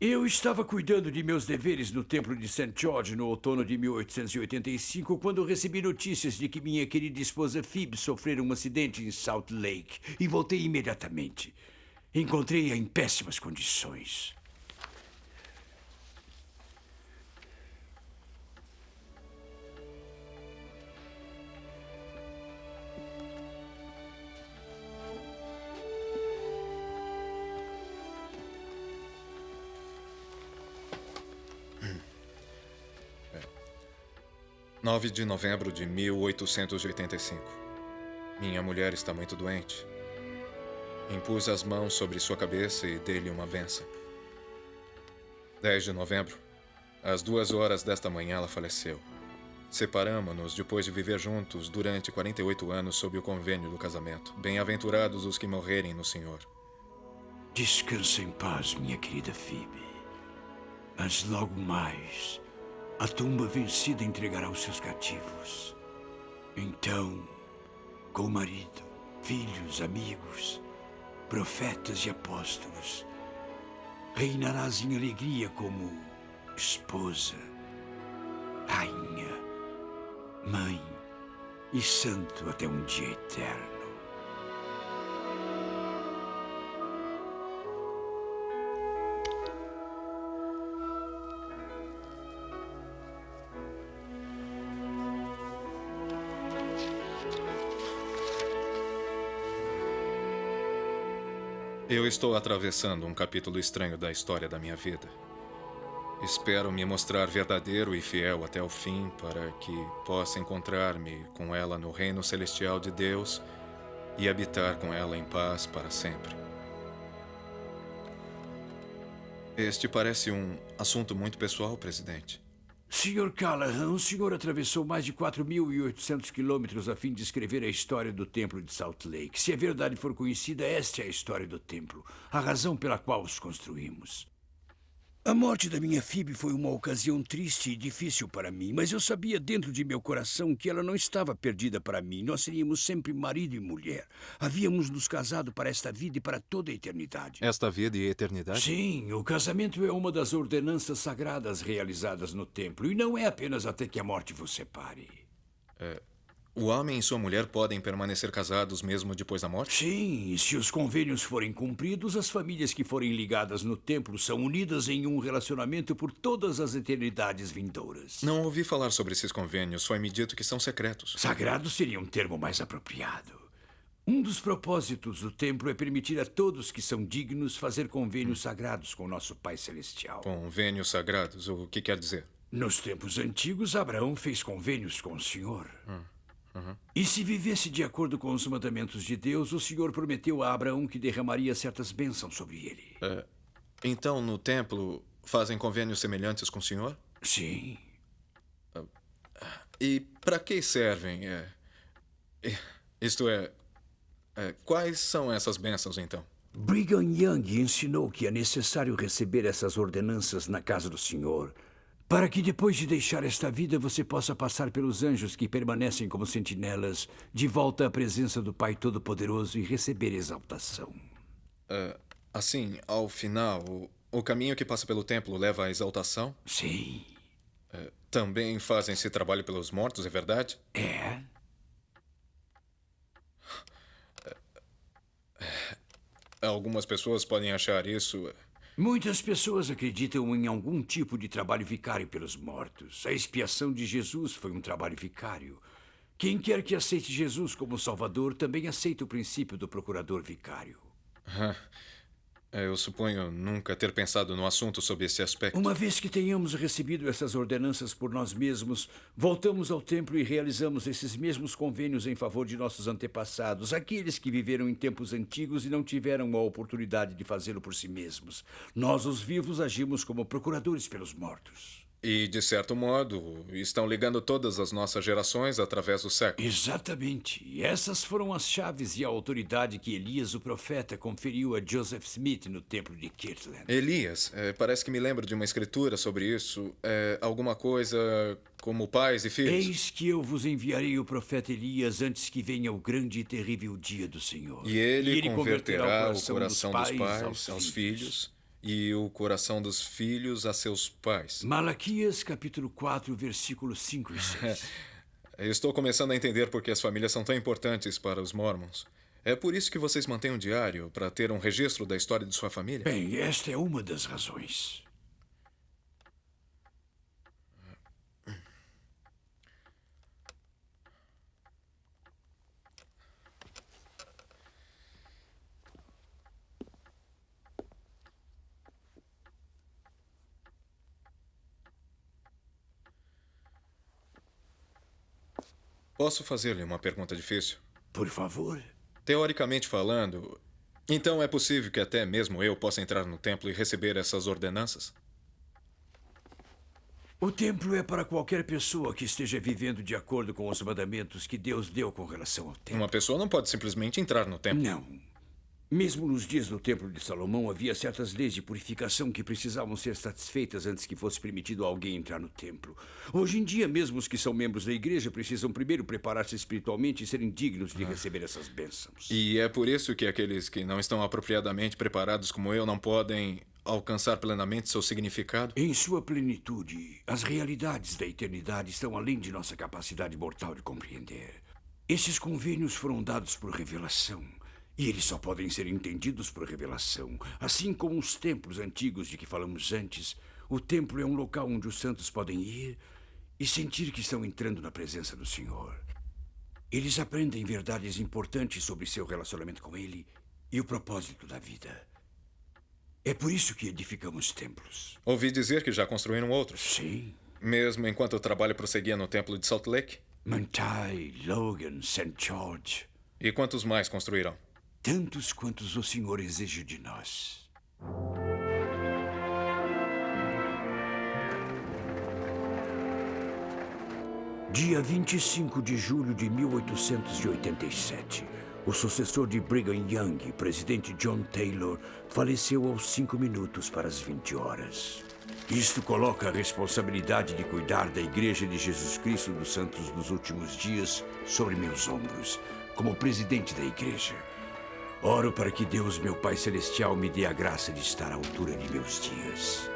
Eu estava cuidando de meus deveres no Templo de St. George no outono de 1885, quando recebi notícias de que minha querida esposa Phoebe sofrera um acidente em Salt Lake. E voltei imediatamente. Encontrei-a em péssimas condições. É. 9 de novembro de 1885. Minha mulher está muito doente. Impus as mãos sobre sua cabeça e dei-lhe uma bênção. 10 de novembro, às 2 horas desta manhã, ela faleceu. Separamo-nos depois de viver juntos durante 48 anos sob o convênio do casamento. Bem-aventurados os que morrerem no Senhor. Descansa em paz, minha querida Phoebe. Mas logo mais, a tumba vencida entregará os seus cativos. Então, com o marido, filhos, amigos, profetas e apóstolos, reinarás em alegria como esposa, rainha, mãe e santo até um dia eterno. Eu estou atravessando um capítulo estranho da história da minha vida. Espero me mostrar verdadeiro e fiel até o fim para que possa encontrar-me com ela no reino celestial de Deus e habitar com ela em paz para sempre. Este parece um assunto muito pessoal, presidente. Sr. Callahan, o senhor atravessou mais de 4.800 quilômetros a fim de escrever a história do Templo de Salt Lake. Se a verdade for conhecida, esta é a história do templo, a razão pela qual os construímos. A morte da minha Phoebe foi uma ocasião triste e difícil para mim, mas eu sabia dentro de meu coração que ela não estava perdida para mim. Nós seríamos sempre marido e mulher. Havíamos nos casado para esta vida e para toda a eternidade. Esta vida e eternidade? Sim, o casamento é uma das ordenanças sagradas realizadas no templo, e não é apenas até que a morte vos separe. O homem e sua mulher podem permanecer casados mesmo depois da morte? Sim, e se os convênios forem cumpridos, as famílias que forem ligadas no templo são unidas em um relacionamento por todas as eternidades vindouras. Não ouvi falar sobre esses convênios. Foi-me dito que são secretos. Sagrado seria um termo mais apropriado. Um dos propósitos do templo é permitir a todos que são dignos fazer convênios sagrados com nosso Pai Celestial. Convênios sagrados? O que quer dizer? Nos tempos antigos, Abraão fez convênios com o Senhor. E se vivesse de acordo com os mandamentos de Deus, o Senhor prometeu a Abraão que derramaria certas bênçãos sobre ele. Então, no templo, fazem convênios semelhantes com o Senhor? Sim. E para que servem? Isto é, quais são essas bênçãos, então? Brigham Young ensinou que é necessário receber essas ordenanças na casa do Senhor, para que depois de deixar esta vida você possa passar pelos anjos que permanecem como sentinelas de volta à presença do Pai Todo-Poderoso e receber exaltação. Assim, ao final, o caminho que passa pelo templo leva à exaltação? Sim. Também fazem esse trabalho pelos mortos, é verdade? É. Algumas pessoas podem achar isso... Muitas pessoas acreditam em algum tipo de trabalho vicário pelos mortos. A expiação de Jesus foi um trabalho vicário. Quem quer que aceite Jesus como Salvador também aceita o princípio do procurador vicário. Eu suponho nunca ter pensado no assunto sob esse aspecto. Uma vez que tenhamos recebido essas ordenanças por nós mesmos, voltamos ao templo e realizamos esses mesmos convênios em favor de nossos antepassados, aqueles que viveram em tempos antigos e não tiveram a oportunidade de fazê-lo por si mesmos. Nós, os vivos, agimos como procuradores pelos mortos. E, de certo modo, estão ligando todas as nossas gerações através do século. Exatamente. E essas foram as chaves e a autoridade que Elias, o profeta, conferiu a Joseph Smith no templo de Kirtland. Elias? Parece que me lembro de uma escritura sobre isso. Alguma coisa como pais e filhos. Eis que eu vos enviarei o profeta Elias antes que venha o grande e terrível dia do Senhor. E ele converterá o coração dos pais aos filhos. E o coração dos filhos a seus pais. Malaquias, capítulo 4, versículos 5 e 6. Estou começando a entender por que as famílias são tão importantes para os mormons. É por isso que vocês mantêm um diário, para ter um registro da história de sua família? Bem, esta é uma das razões. Posso fazer-lhe uma pergunta difícil? Por favor. Teoricamente falando, Então é possível que até mesmo eu possa entrar no templo e receber essas ordenanças? O templo é para qualquer pessoa que esteja vivendo de acordo com os mandamentos que Deus deu com relação ao templo. Uma pessoa não pode simplesmente entrar no templo. Não. Mesmo nos dias do Templo de Salomão, havia certas leis de purificação que precisavam ser satisfeitas antes que fosse permitido a alguém entrar no templo. Hoje em dia, mesmo os que são membros da igreja precisam primeiro preparar-se espiritualmente e serem dignos de receber essas bênçãos. E é por isso que aqueles que não estão apropriadamente preparados como eu não podem alcançar plenamente seu significado? Em sua plenitude, as realidades da eternidade estão além de nossa capacidade mortal de compreender. Esses convênios foram dados por revelação. E eles só podem ser entendidos por revelação. Assim como os templos antigos de que falamos antes, o templo é um local onde os santos podem ir e sentir que estão entrando na presença do Senhor. Eles aprendem verdades importantes sobre seu relacionamento com Ele e o propósito da vida. É por isso que edificamos templos. Ouvi dizer que já construíram outros. Sim. Mesmo enquanto o trabalho prosseguia no templo de Salt Lake? Manti, Logan, St. George. E quantos mais construirão? Tantos quantos o Senhor exige de nós. Dia 25 de julho de 1887, o sucessor de Brigham Young, presidente John Taylor, faleceu aos 5 minutos para as 20 horas. Isto coloca a responsabilidade de cuidar da Igreja de Jesus Cristo dos Santos dos Últimos Dias sobre meus ombros, como presidente da Igreja. Oro para que Deus, meu Pai Celestial, me dê a graça de estar à altura de meus dias.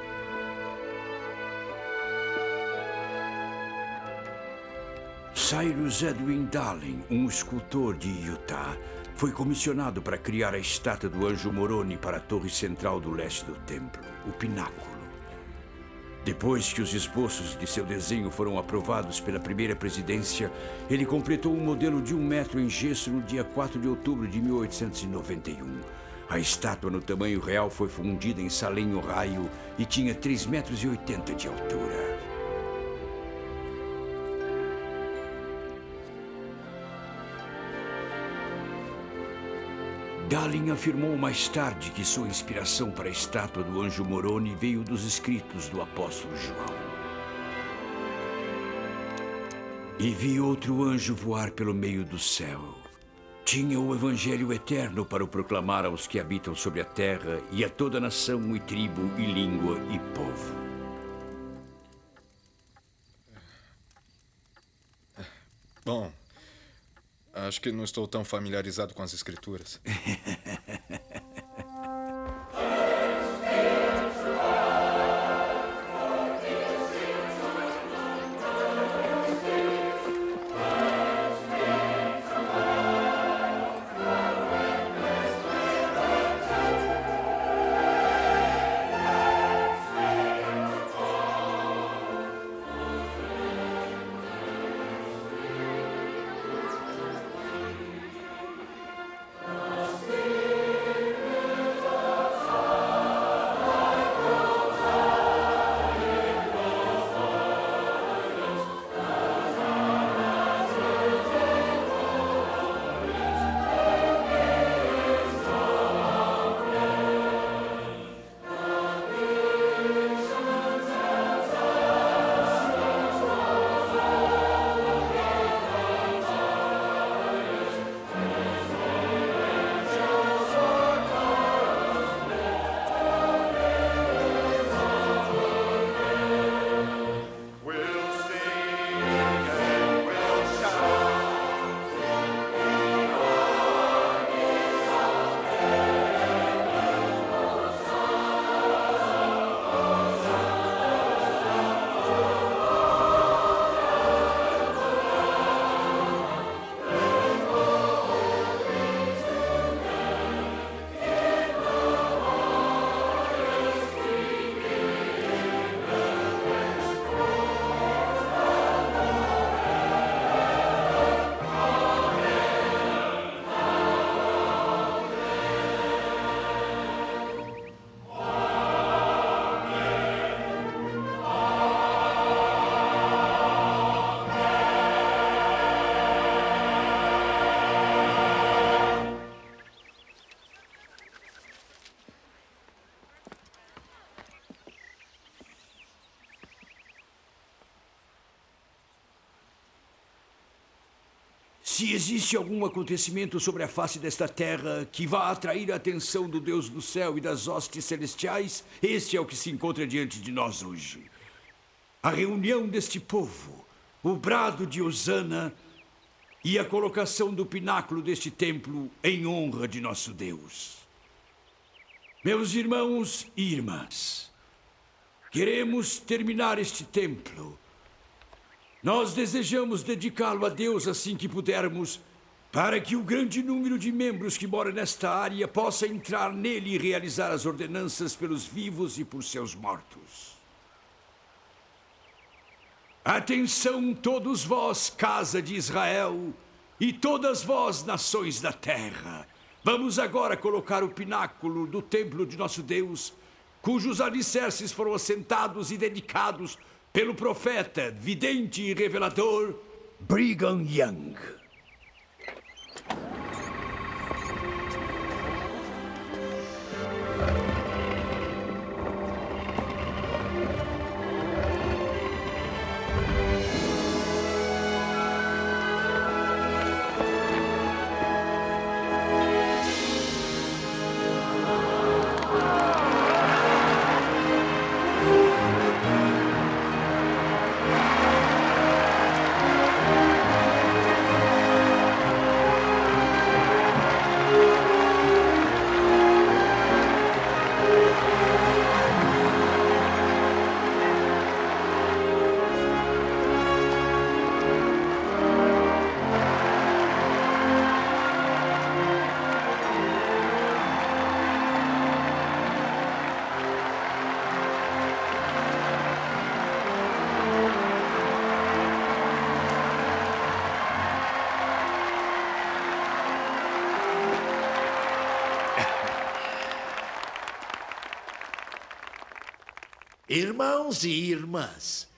Cyrus Edwin Dallin, um escultor de Utah, foi comissionado para criar a estátua do Anjo Moroni para a torre central do leste do templo, o pináculo. Depois que os esboços de seu desenho foram aprovados pela primeira presidência, ele completou um modelo de 1 metro em gesso no dia 4 de outubro de 1891. A estátua no tamanho real foi fundida em Salem, Ohio, e tinha 3,80 metros de altura. Dallin afirmou mais tarde que sua inspiração para a estátua do Anjo Moroni veio dos escritos do apóstolo João. E vi outro anjo voar pelo meio do céu. Tinha o evangelho eterno para o proclamar aos que habitam sobre a terra e a toda nação e tribo e língua e povo. Bom, acho que não estou tão familiarizado com as escrituras. Se existe algum acontecimento sobre a face desta terra que vá atrair a atenção do Deus do céu e das hostes celestiais, este é o que se encontra diante de nós hoje. A reunião deste povo, o brado de hosana e a colocação do pináculo deste templo em honra de nosso Deus. Meus irmãos e irmãs, queremos terminar este templo. Nós desejamos dedicá-lo a Deus assim que pudermos, para que o grande número de membros que mora nesta área possa entrar nele e realizar as ordenanças pelos vivos e por seus mortos. Atenção, todos vós, casa de Israel, e todas vós, nações da terra. Vamos agora colocar o pináculo do templo de nosso Deus, cujos alicerces foram assentados e dedicados pelo profeta, vidente e revelador Brigham Young. Irmãos e irmãs,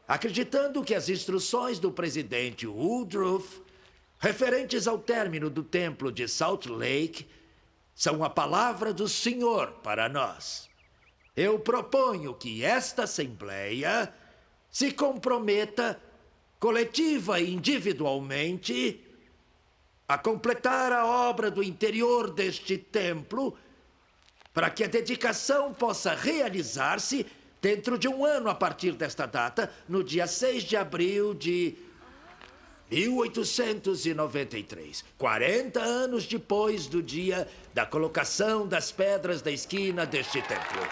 acreditando que as instruções do presidente Woodruff, referentes ao término do templo de Salt Lake, são a palavra do Senhor para nós, eu proponho que esta Assembleia se comprometa, coletiva e individualmente, a completar a obra do interior deste templo, para que a dedicação possa realizar-se dentro de um ano a partir desta data, no dia 6 de abril de 1893. 40 anos depois do dia da colocação das pedras da esquina deste templo.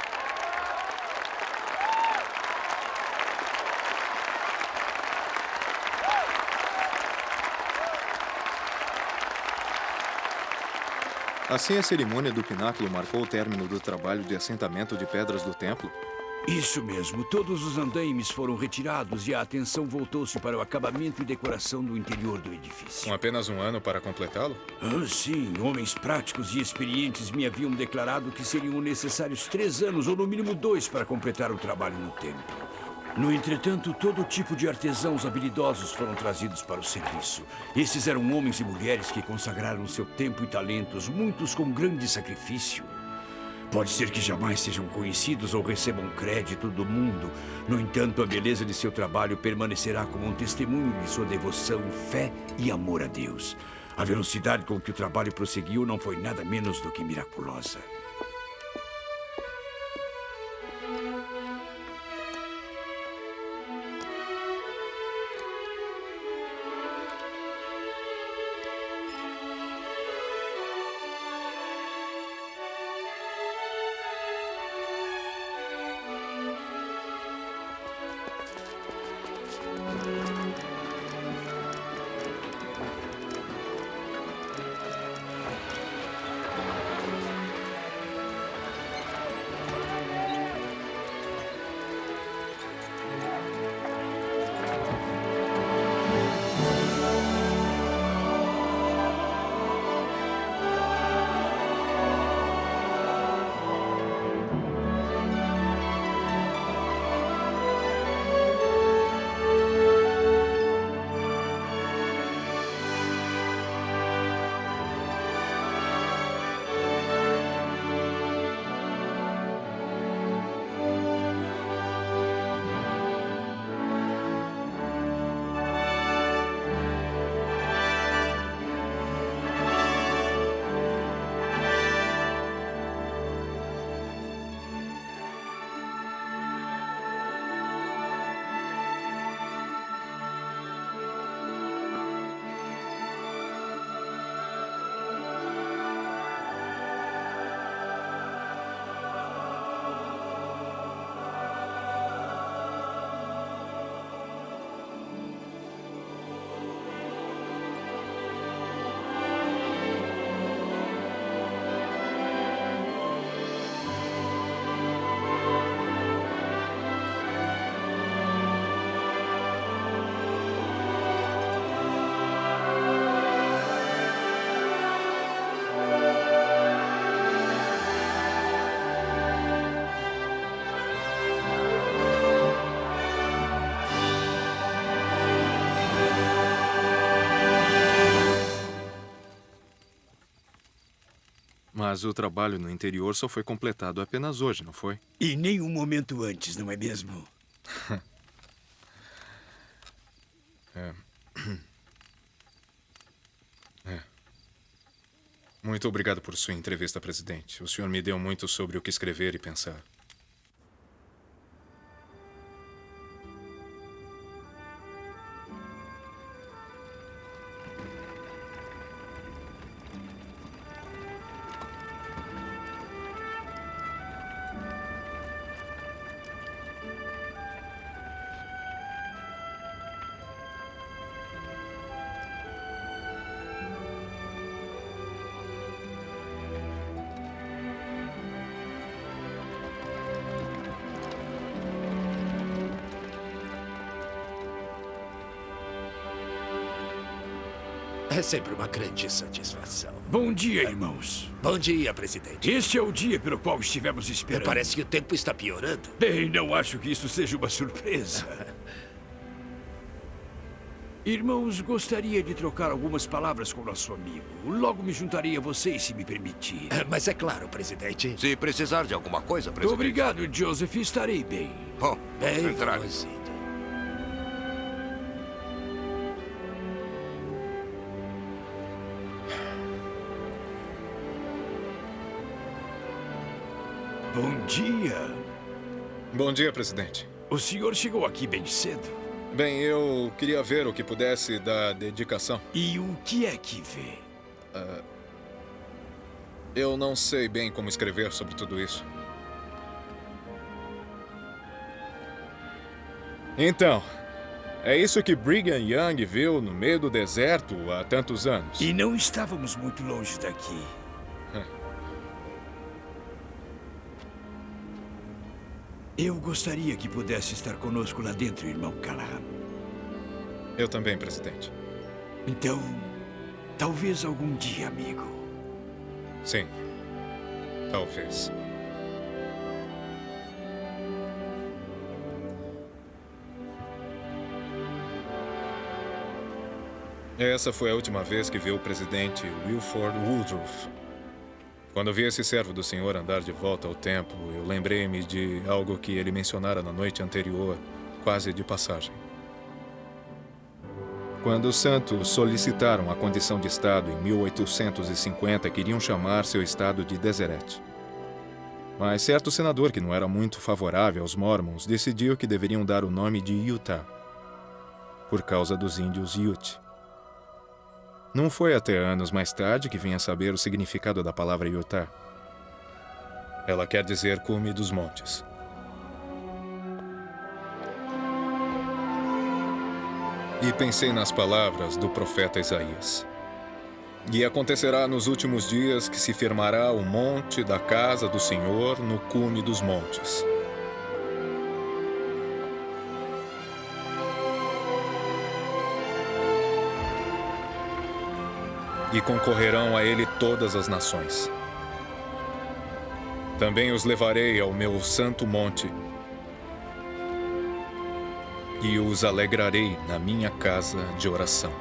Assim, a cerimônia do pináculo marcou o término do trabalho de assentamento de pedras do templo? Isso mesmo. Todos os andaimes foram retirados e a atenção voltou-se para o acabamento e decoração do interior do edifício. Com apenas um ano para completá-lo? Ah, sim. Homens práticos e experientes me haviam declarado que seriam necessários 3 anos, ou no mínimo 2, para completar o trabalho no templo. No entretanto, todo tipo de artesãos habilidosos foram trazidos para o serviço. Esses eram homens e mulheres que consagraram seu tempo e talentos, muitos com grande sacrifício. Pode ser que jamais sejam conhecidos ou recebam crédito do mundo. No entanto, a beleza de seu trabalho permanecerá como um testemunho de sua devoção, fé e amor a Deus. A velocidade com que o trabalho prosseguiu não foi nada menos do que miraculosa. Mas o trabalho no interior só foi completado apenas hoje, não foi? E nem um momento antes, não é mesmo? É. Muito obrigado por sua entrevista, presidente. O senhor me deu muito sobre o que escrever e pensar. É sempre uma grande satisfação. Bom dia, irmãos. Bom dia, presidente. Este é o dia pelo qual estivemos esperando. Parece que o tempo está piorando. Bem, não acho que isso seja uma surpresa. Irmãos, gostaria de trocar algumas palavras com nosso amigo. Logo me juntarei a vocês, se me permitir. Mas é claro, presidente. Se precisar de alguma coisa, presidente. Obrigado, Joseph. Estarei bem. Bom, bem, entrar. Bom dia. Bom dia, presidente. O senhor chegou aqui bem cedo. Bem, eu queria ver o que pudesse da dedicação. E o que é que vê? Eu não sei bem como escrever sobre tudo isso. Então, é isso que Brigham Young viu no meio do deserto há tantos anos. E não estávamos muito longe daqui. Eu gostaria que pudesse estar conosco lá dentro, irmão Callahan. Eu também, presidente. Então, talvez algum dia, amigo. Sim, talvez. Essa foi a última vez que vi o presidente Wilford Woodruff. Quando vi esse servo do senhor andar de volta ao templo, eu lembrei-me de algo que ele mencionara na noite anterior, quase de passagem. Quando os santos solicitaram a condição de estado em 1850, queriam chamar seu estado de Deseret. Mas certo senador, que não era muito favorável aos Mormons, decidiu que deveriam dar o nome de Utah, por causa dos índios Ute. Não foi até anos mais tarde que vim a saber o significado da palavra Utah. Ela quer dizer cume dos montes. E pensei nas palavras do profeta Isaías. E acontecerá nos últimos dias que se firmará o monte da casa do Senhor no cume dos montes. E concorrerão a ele todas as nações. Também os levarei ao meu santo monte e os alegrarei na minha casa de oração.